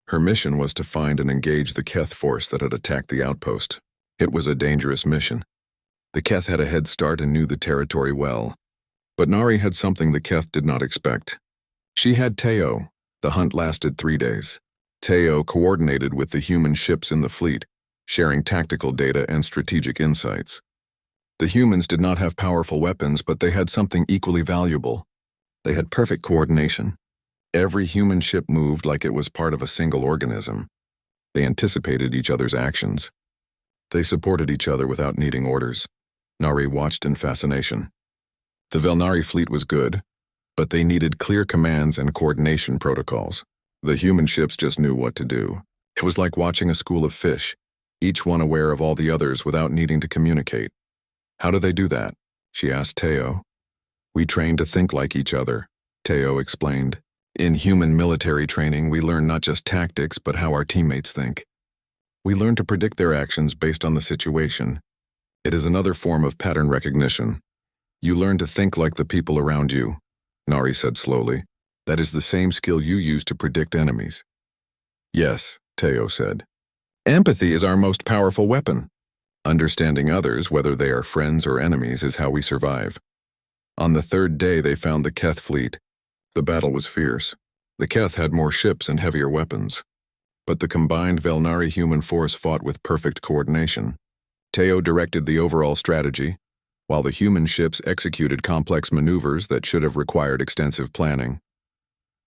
Her mission was to find and engage the Keth force that had attacked the outpost. It was a dangerous mission. The Keth had a head start and knew the territory well. But Nari had something the Keth did not expect. She had Teo. The hunt lasted 3 days. Teo coordinated with the human ships in the fleet, sharing tactical data and strategic insights. The humans did not have powerful weapons, but they had something equally valuable. They had perfect coordination. Every human ship moved like it was part of a single organism. They anticipated each other's actions. They supported each other without needing orders. Nari watched in fascination. The Velnari fleet was good, but they needed clear commands and coordination protocols. The human ships just knew what to do. It was like watching a school of fish, each one aware of all the others without needing to communicate. How do they do that? She asked Teo. We train to think like each other, Teo explained. In human military training, we learn not just tactics, but how our teammates think. We learn to predict their actions based on the situation. It is another form of pattern recognition. You learn to think like the people around you, Nari said slowly. That is the same skill you use to predict enemies. Yes, Teo said. Empathy is our most powerful weapon. Understanding others, whether they are friends or enemies, is how we survive. On the third day, they found the Keth fleet. The battle was fierce. The Keth had more ships and heavier weapons. But the combined Velnari human force fought with perfect coordination. Teo directed the overall strategy, while the human ships executed complex maneuvers that should have required extensive planning.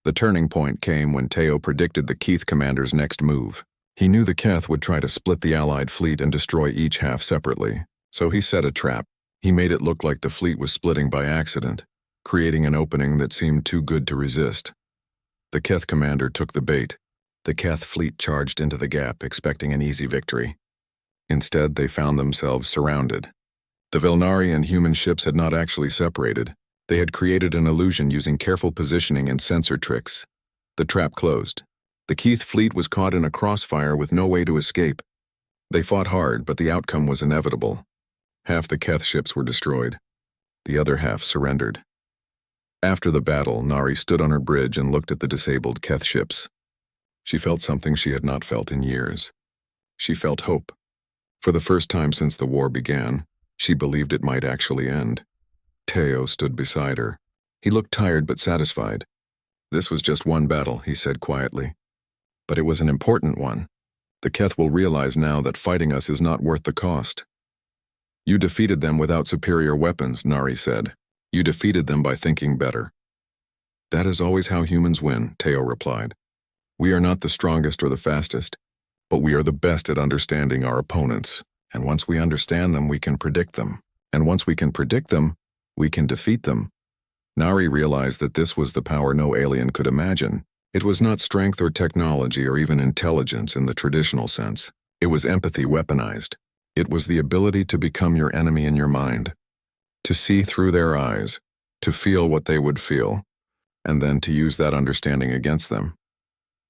The turning point came when Teo predicted the Keith commander's next move. He knew the Keth would try to split the Allied fleet and destroy each half separately, so he set a trap. He made it look like the fleet was splitting by accident, creating an opening that seemed too good to resist. The Keth commander took the bait. The Keth fleet charged into the gap, expecting an easy victory. Instead, they found themselves surrounded. The Velnari and human ships had not actually separated. They had created an illusion using careful positioning and sensor tricks. The trap closed. The Keith fleet was caught in a crossfire with no way to escape. They fought hard, but the outcome was inevitable. Half the Keth ships were destroyed. The other half surrendered. After the battle, Nari stood on her bridge and looked at the disabled Keth ships. She felt something she had not felt in years. She felt hope. For the first time since the war began, she believed it might actually end. Teo stood beside her. He looked tired but satisfied. This was just one battle, he said quietly. But it was an important one. The Keth will realize now that fighting us is not worth the cost. You defeated them without superior weapons, Nari said. You defeated them by thinking better. That is always how humans win, Teo replied. We are not the strongest or the fastest, but we are the best at understanding our opponents. And once we understand them, we can predict them. And once we can predict them, we can defeat them. Nari realized that this was the power no alien could imagine. It was not strength or technology or even intelligence in the traditional sense. It was empathy weaponized. It was the ability to become your enemy in your mind, to see through their eyes, to feel what they would feel, and then to use that understanding against them.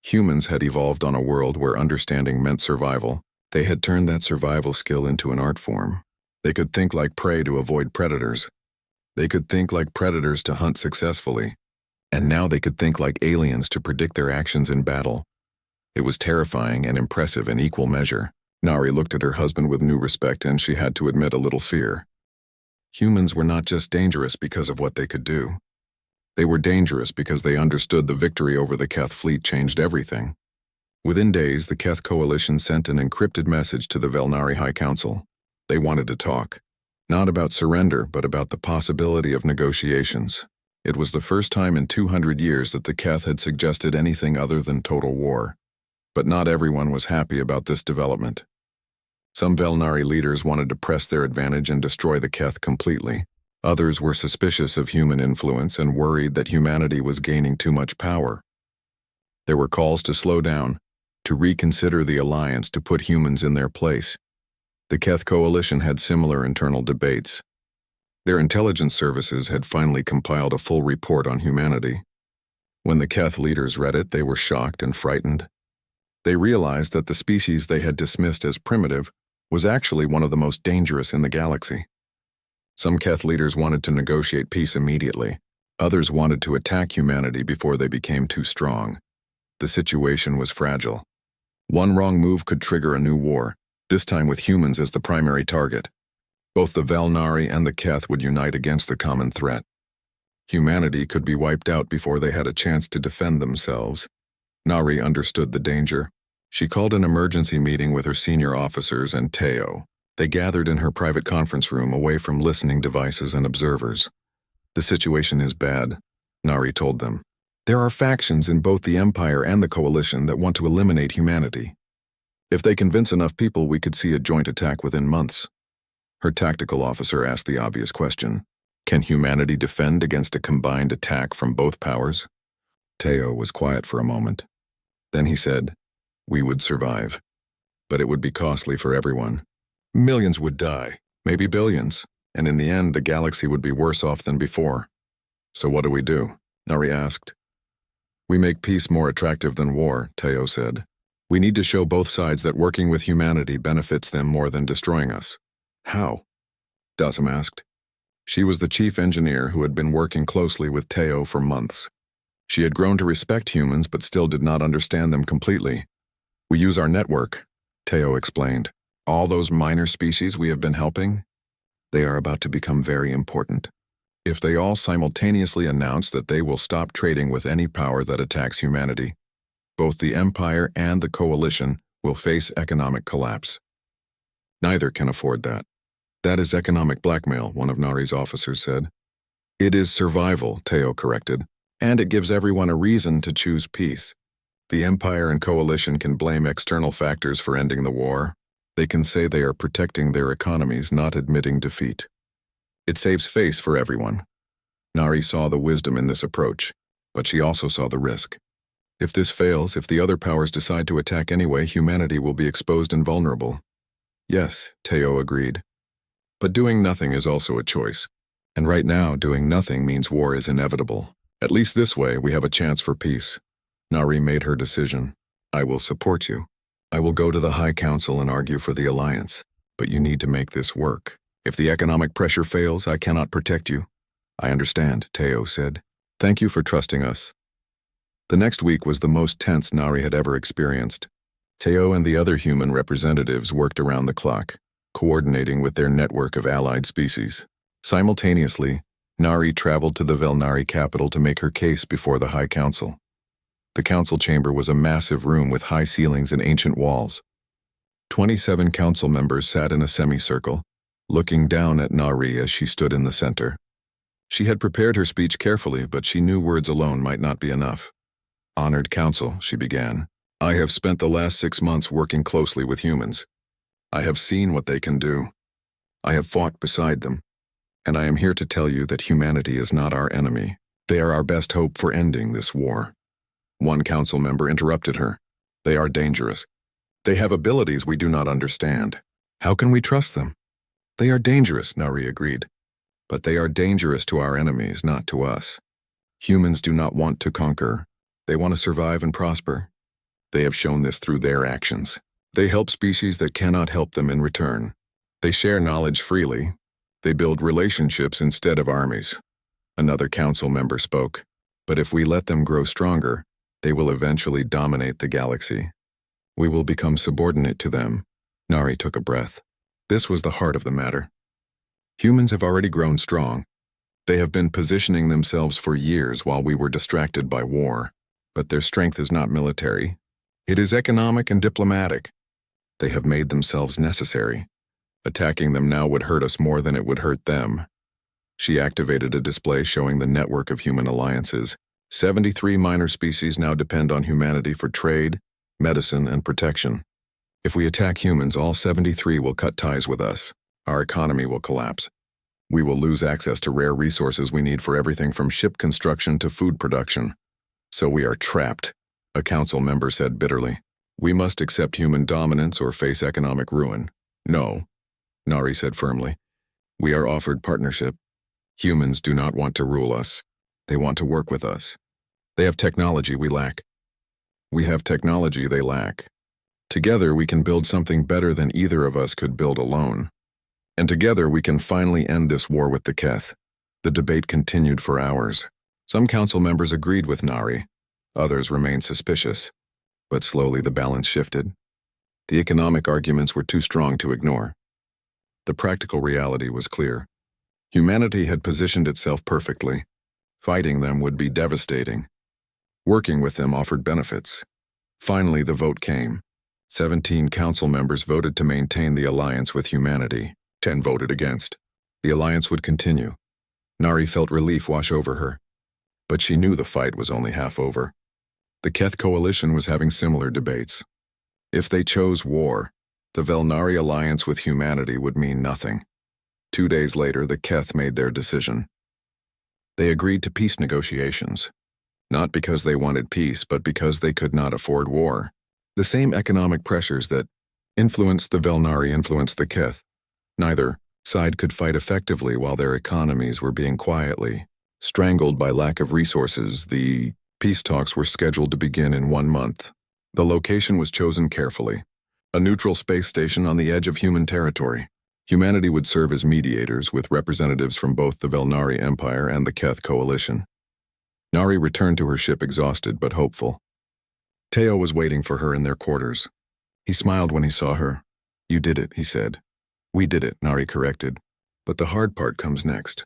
Humans had evolved on a world where understanding meant survival. They had turned that survival skill into an art form. They could think like prey to avoid predators. They could think like predators to hunt successfully. And now they could think like aliens to predict their actions in battle. It was terrifying and impressive in equal measure. Nari looked at her husband with new respect, and she had to admit a little fear. Humans were not just dangerous because of what they could do. They were dangerous because they understood the victory over the Keth fleet changed everything. Within days, the Keth coalition sent an encrypted message to the Velnari High Council. They wanted to talk, not about surrender, but about the possibility of negotiations. It was the first time in 200 years that the Keth had suggested anything other than total war. But not everyone was happy about this development. Some Velnari leaders wanted to press their advantage and destroy the Keth completely. Others were suspicious of human influence and worried that humanity was gaining too much power. There were calls to slow down, to reconsider the alliance, to put humans in their place. The Keth coalition had similar internal debates. Their intelligence services had finally compiled a full report on humanity. When the Keth leaders read it, they were shocked and frightened. They realized that the species they had dismissed as primitive was actually one of the most dangerous in the galaxy. Some Keth leaders wanted to negotiate peace immediately. Others wanted to attack humanity before they became too strong. The situation was fragile. One wrong move could trigger a new war, this time with humans as the primary target. Both the Velnari and the Keth would unite against the common threat. Humanity could be wiped out before they had a chance to defend themselves. Nari understood the danger. She called an emergency meeting with her senior officers and Teo. They gathered in her private conference room away from listening devices and observers. The situation is bad, Nari told them. There are factions in both the Empire and the Coalition that want to eliminate humanity. If they convince enough people, we could see a joint attack within months. Her tactical officer asked the obvious question. Can humanity defend against a combined attack from both powers? Teo was quiet for a moment. Then he said, we would survive. But it would be costly for everyone. Millions would die, maybe billions, and in the end the galaxy would be worse off than before. So what do? Nari asked. We make peace more attractive than war, Teo said. We need to show both sides that working with humanity benefits them more than destroying us. How? Dasam asked. She was the chief engineer who had been working closely with Teo for months. She had grown to respect humans but still did not understand them completely. We use our network, Teo explained. All those minor species we have been helping, they are about to become very important. If they all simultaneously announce that they will stop trading with any power that attacks humanity, both the Empire and the Coalition will face economic collapse. Neither can afford that. That is economic blackmail, one of Nari's officers said. It is survival, Teo corrected, and it gives everyone a reason to choose peace. The Empire and Coalition can blame external factors for ending the war. They can say they are protecting their economies, not admitting defeat. It saves face for everyone. Nari saw the wisdom in this approach, but she also saw the risk. If this fails, if the other powers decide to attack anyway, humanity will be exposed and vulnerable. Yes, Teo agreed. But doing nothing is also a choice. And right now, doing nothing means war is inevitable. At least this way, we have a chance for peace. Nari made her decision. I will support you. I will go to the High Council and argue for the alliance. But you need to make this work. If the economic pressure fails, I cannot protect you. I understand, Teo said. Thank you for trusting us. The next week was the most tense Nari had ever experienced. Teo and the other human representatives worked around the clock, coordinating with their network of allied species. Simultaneously, Nari traveled to the Velnari capital to make her case before the High Council. The council chamber was a massive room with high ceilings and ancient walls. 27 council members sat in a semicircle, looking down at Nari as she stood in the center. She had prepared her speech carefully, but she knew words alone might not be enough. Honored Council, she began, I have spent the last 6 months working closely with humans. I have seen what they can do. I have fought beside them. And I am here to tell you that humanity is not our enemy. They are our best hope for ending this war. One council member interrupted her. They are dangerous. They have abilities we do not understand. How can we trust them? They are dangerous, Nari agreed. But they are dangerous to our enemies, not to us. Humans do not want to conquer. They want to survive and prosper. They have shown this through their actions. They help species that cannot help them in return. They share knowledge freely. They build relationships instead of armies. Another council member spoke. But if we let them grow stronger, they will eventually dominate the galaxy. We will become subordinate to them. Nari took a breath. This was the heart of the matter. Humans have already grown strong. They have been positioning themselves for years while we were distracted by war. But their strength is not military. It is economic and diplomatic. They have made themselves necessary. Attacking them now would hurt us more than it would hurt them. She activated a display showing the network of human alliances. 73 minor species now depend on humanity for trade, medicine, and protection. If we attack humans, all 73 will cut ties with us. Our economy will collapse. We will lose access to rare resources we need for everything from ship construction to food production. So we are trapped, a council member said bitterly. We must accept human dominance or face economic ruin. No, Nari said firmly. We are offered partnership. Humans do not want to rule us. They want to work with us. They have technology we lack. We have technology they lack. Together we can build something better than either of us could build alone. And together we can finally end this war with the Keth. The debate continued for hours. Some council members agreed with Nari. Others remained suspicious. But slowly the balance shifted. The economic arguments were too strong to ignore. The practical reality was clear. Humanity had positioned itself perfectly. Fighting them would be devastating. Working with them offered benefits. Finally, the vote came. 17 council members voted to maintain the alliance with humanity. 10 voted against. The alliance would continue. Nari felt relief wash over her. But she knew the fight was only half over. The Keth coalition was having similar debates. If they chose war, the Velnari alliance with humanity would mean nothing. 2 days later, the Keth made their decision. They agreed to peace negotiations, not because they wanted peace, but because they could not afford war. The same economic pressures that influenced the Velnari influenced the Keth. Neither side could fight effectively while their economies were being quietly strangled by lack of resources. The peace talks were scheduled to begin in 1 month. The location was chosen carefully, a neutral space station on the edge of human territory. Humanity would serve as mediators with representatives from both the Velnari Empire and the Keth coalition. Nari returned to her ship exhausted but hopeful. Teo was waiting for her in their quarters. He smiled when he saw her. "You did it," he said. "We did it," Nari corrected. "But the hard part comes next.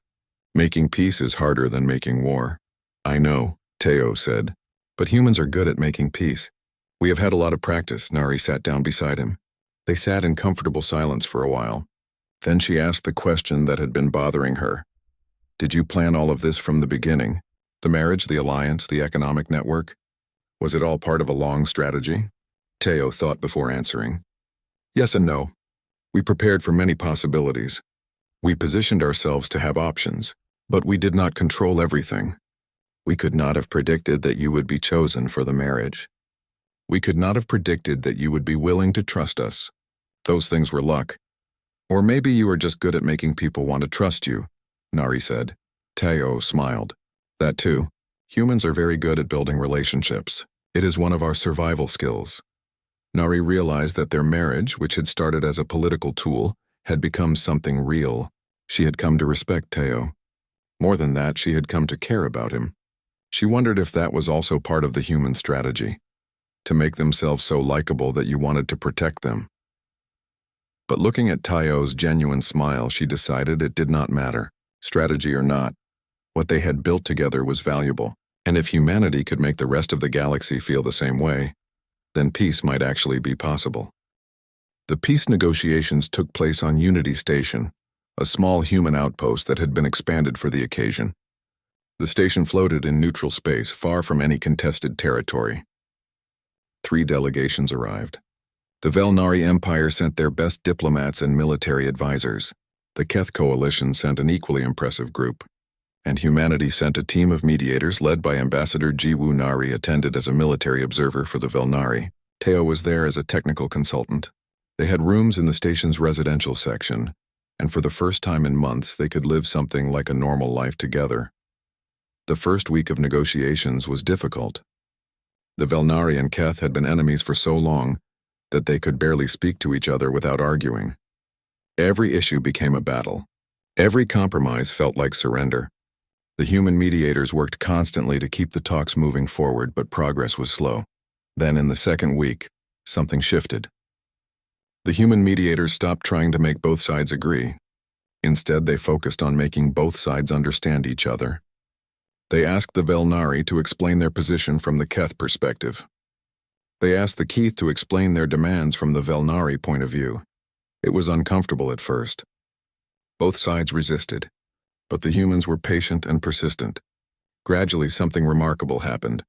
Making peace is harder than making war." "I know," Teo said. "But humans are good at making peace. We have had a lot of practice." Nari sat down beside him. They sat in comfortable silence for a while. Then she asked the question that had been bothering her. "Did you plan all of this from the beginning? The marriage, the alliance, the economic network? Was it all part of a long strategy?" Teo thought before answering. "Yes and no. We prepared for many possibilities. We positioned ourselves to have options, but we did not control everything. We could not have predicted that you would be chosen for the marriage. We could not have predicted that you would be willing to trust us. Those things were luck. Or maybe you are just good at making people want to trust you," Nari said. Teo smiled. "That too. Humans are very good at building relationships. It is one of our survival skills." Nari realized that their marriage, which had started as a political tool, had become something real. She had come to respect Teo. More than that, she had come to care about him. She wondered if that was also part of the human strategy, to make themselves so likable that you wanted to protect them. But looking at Teo's genuine smile, she decided it did not matter, strategy or not. What they had built together was valuable, and if humanity could make the rest of the galaxy feel the same way, then peace might actually be possible. The peace negotiations took place on Unity Station, a small human outpost that had been expanded for the occasion. The station floated in neutral space, far from any contested territory. 3 delegations arrived. The Velnari Empire sent their best diplomats and military advisors. The Keth coalition sent an equally impressive group. And humanity sent a team of mediators led by Ambassador Jiwoo. Nari attended as a military observer for the Velnari. Teo was there as a technical consultant. They had rooms in the station's residential section, and for the first time in months they could live something like a normal life together. The first week of negotiations was difficult. The Velnari and Keth had been enemies for so long that they could barely speak to each other without arguing. Every issue became a battle. Every compromise felt like surrender. The human mediators worked constantly to keep the talks moving forward, but progress was slow. Then, in the second week, something shifted. The human mediators stopped trying to make both sides agree. Instead, they focused on making both sides understand each other. They asked the Velnari to explain their position from the Keth perspective. They asked the Keth to explain their demands from the Velnari point of view. It was uncomfortable at first. Both sides resisted, but the humans were patient and persistent. Gradually, something remarkable happened.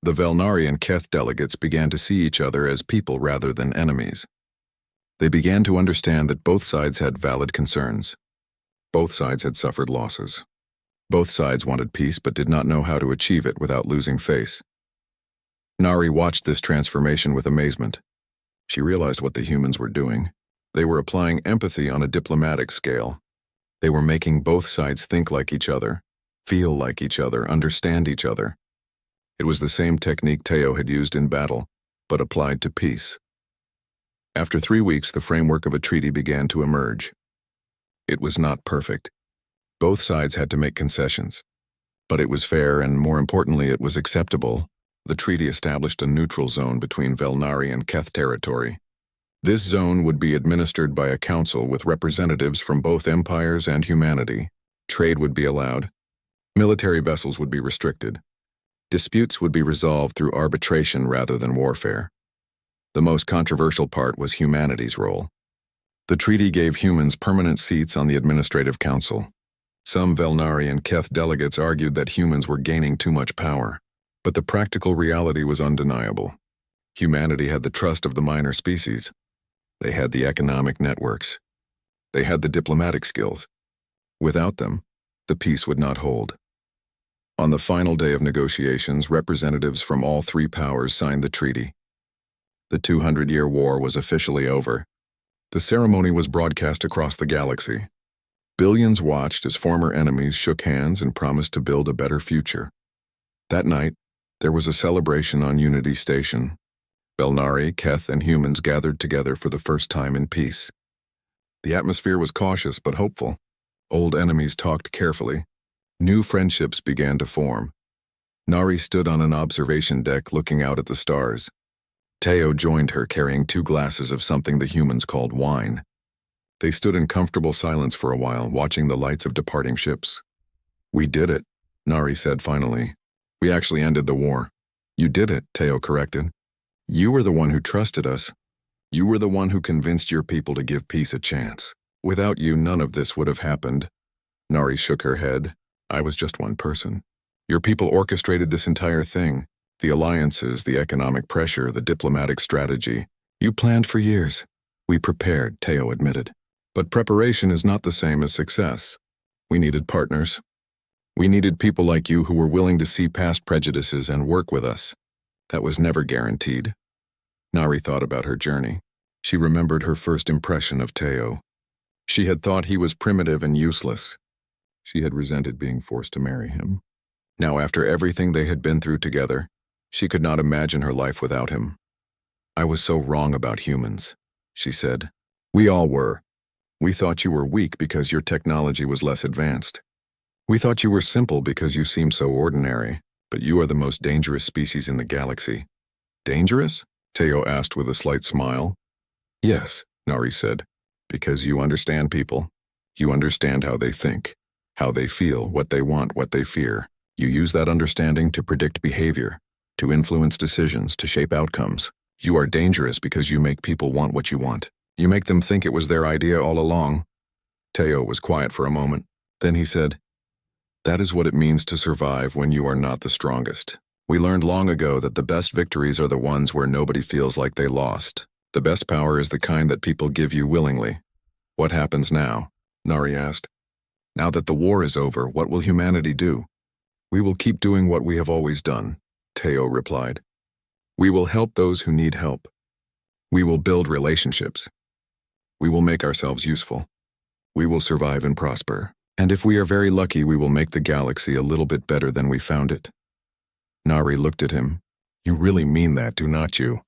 The Velnari and Keth delegates began to see each other as people rather than enemies. They began to understand that both sides had valid concerns. Both sides had suffered losses. Both sides wanted peace but did not know how to achieve it without losing face. Nari watched this transformation with amazement. She realized what the humans were doing. They were applying empathy on a diplomatic scale. They were making both sides think like each other, feel like each other, understand each other. It was the same technique Teo had used in battle, but applied to peace. After 3 weeks, the framework of a treaty began to emerge. It was not perfect. Both sides had to make concessions. But it was fair, and more importantly, it was acceptable. The treaty established a neutral zone between Velnari and Keth territory. This zone would be administered by a council with representatives from both empires and humanity. Trade would be allowed. Military vessels would be restricted. Disputes would be resolved through arbitration rather than warfare. The most controversial part was humanity's role. The treaty gave humans permanent seats on the administrative council. Some Velnari and Keth delegates argued that humans were gaining too much power, but the practical reality was undeniable. Humanity had the trust of the minor species. They had the economic networks. They had the diplomatic skills. Without them, the peace would not hold. On the final day of negotiations, representatives from all three powers signed the treaty. The 200-year war was officially over. The ceremony was broadcast across the galaxy. Billions watched as former enemies shook hands and promised to build a better future. That night, there was a celebration on Unity Station. Velnari, Keth, and humans gathered together for the first time in peace. The atmosphere was cautious but hopeful. Old enemies talked carefully. New friendships began to form. Nari stood on an observation deck looking out at the stars. Teo joined her carrying 2 glasses of something the humans called wine. They stood in comfortable silence for a while, watching the lights of departing ships. "We did it," Nari said finally. "We actually ended the war." "You did it," Teo corrected. "You were the one who trusted us. You were the one who convinced your people to give peace a chance. Without you, none of this would have happened." Nari shook her head. "I was just one person. Your people orchestrated this entire thing. The alliances, the economic pressure, the diplomatic strategy. You planned for years." "We prepared," Teo admitted. "But preparation is not the same as success. We needed partners. We needed people like you who were willing to see past prejudices and work with us. That was never guaranteed." Nari thought about her journey. She remembered her first impression of Teo. She had thought he was primitive and useless. She had resented being forced to marry him. Now, after everything they had been through together, she could not imagine her life without him. "I was so wrong about humans," she said. "We all were. We thought you were weak because your technology was less advanced. We thought you were simple because you seemed so ordinary, but you are the most dangerous species in the galaxy." "Dangerous?" Teo asked with a slight smile. "Yes," Nari said, "because you understand people. You understand how they think, how they feel, what they want, what they fear. You use that understanding to predict behavior, to influence decisions, to shape outcomes. You are dangerous because you make people want what you want. You make them think it was their idea all along." Teo was quiet for a moment. Then he said, "That is what it means to survive when you are not the strongest. We learned long ago that the best victories are the ones where nobody feels like they lost. The best power is the kind that people give you willingly." "What happens now?" Nari asked. "Now that the war is over, what will humanity do?" "We will keep doing what we have always done," Teo replied. "We will help those who need help. We will build relationships. We will make ourselves useful. We will survive and prosper. And if we are very lucky, we will make the galaxy a little bit better than we found it." Nari looked at him. "You really mean that, do not you?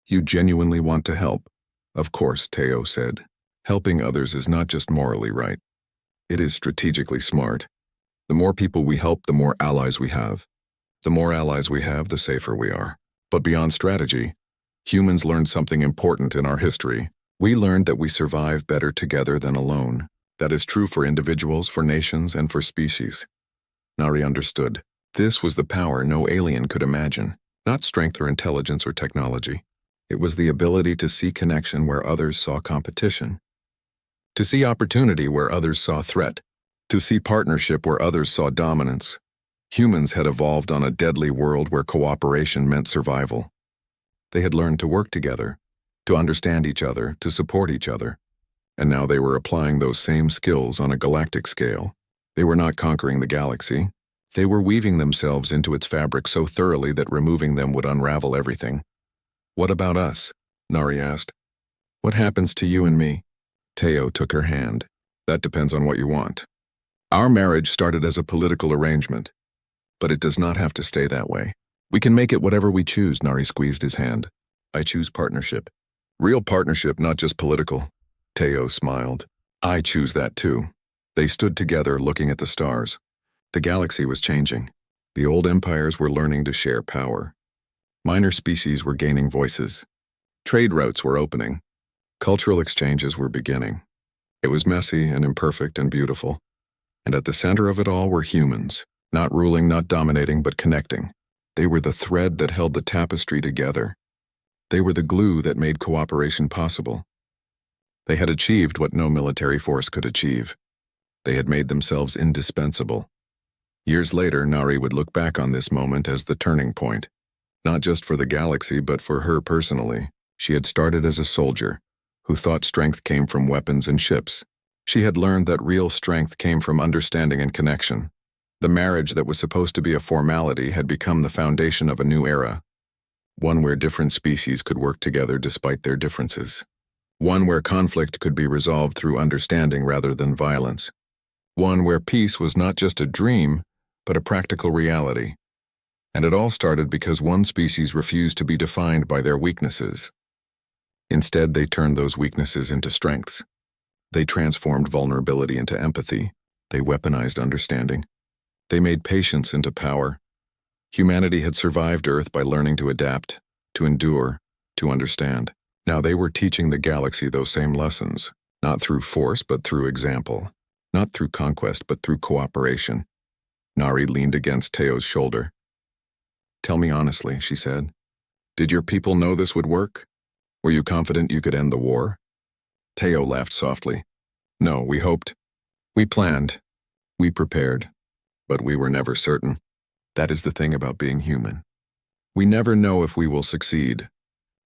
You genuinely want to help?" "Of course," Teo said. "Helping others is not just morally right. It is strategically smart. The more people we help, the more allies we have. The more allies we have, the safer we are. But beyond strategy, humans learned something important in our history. We learned that we survive better together than alone. That is true for individuals, for nations, and for species." Nari understood. This was the power no alien could imagine, not strength or intelligence or technology. It was the ability to see connection where others saw competition, to see opportunity where others saw threat, to see partnership where others saw dominance. Humans had evolved on a deadly world where cooperation meant survival. They had learned to work together, to understand each other, to support each other. And now they were applying those same skills on a galactic scale. They were not conquering the galaxy. They were weaving themselves into its fabric so thoroughly that removing them would unravel everything. "What about us?" Nari asked. "What happens to you and me?" Teo took her hand. "That depends on what you want. Our marriage started as a political arrangement, but it does not have to stay that way. We can make it whatever we choose." Nari squeezed his hand. "I choose partnership. Real partnership, not just political." Teo smiled. "I choose that too." They stood together looking at the stars. The galaxy was changing. The old empires were learning to share power. Minor species were gaining voices. Trade routes were opening. Cultural exchanges were beginning. It was messy and imperfect and beautiful. And at the center of it all were humans, not ruling, not dominating, but connecting. They were the thread that held the tapestry together. They were the glue that made cooperation possible. They had achieved what no military force could achieve. They had made themselves indispensable. Years later, Nari would look back on this moment as the turning point. Not just for the galaxy, but for her personally. She had started as a soldier, who thought strength came from weapons and ships. She had learned that real strength came from understanding and connection. The marriage that was supposed to be a formality had become the foundation of a new era. One where different species could work together despite their differences. One where conflict could be resolved through understanding rather than violence. One where peace was not just a dream, but a practical reality. And it all started because one species refused to be defined by their weaknesses. Instead, they turned those weaknesses into strengths. They transformed vulnerability into empathy. They weaponized understanding. They made patience into power. Humanity had survived Earth by learning to adapt, to endure, to understand. Now they were teaching the galaxy those same lessons, not through force but through example, not through conquest but through cooperation. Nari leaned against Teo's shoulder. "Tell me honestly," she said. "Did your people know this would work? Were you confident you could end the war?" Teo laughed softly. "No, we hoped. We planned. We prepared. But we were never certain. That is the thing about being human. We never know if we will succeed.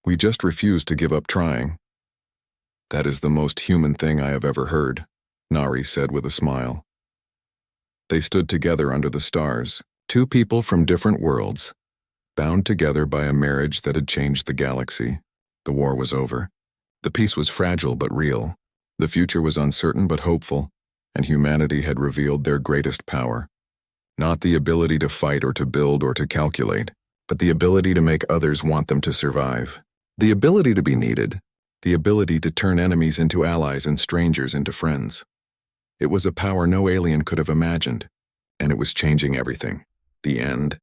We just refuse to give up trying." "That is the most human thing I have ever heard," Nari said with a smile. They stood together under the stars, two people from different worlds, bound together by a marriage that had changed the galaxy. The war was over. The peace was fragile but real. The future was uncertain but hopeful, and humanity had revealed their greatest power. Not the ability to fight or to build or to calculate, but the ability to make others want them to survive. The ability to be needed. The ability to turn enemies into allies and strangers into friends. It was a power no alien could have imagined, and it was changing everything. The end,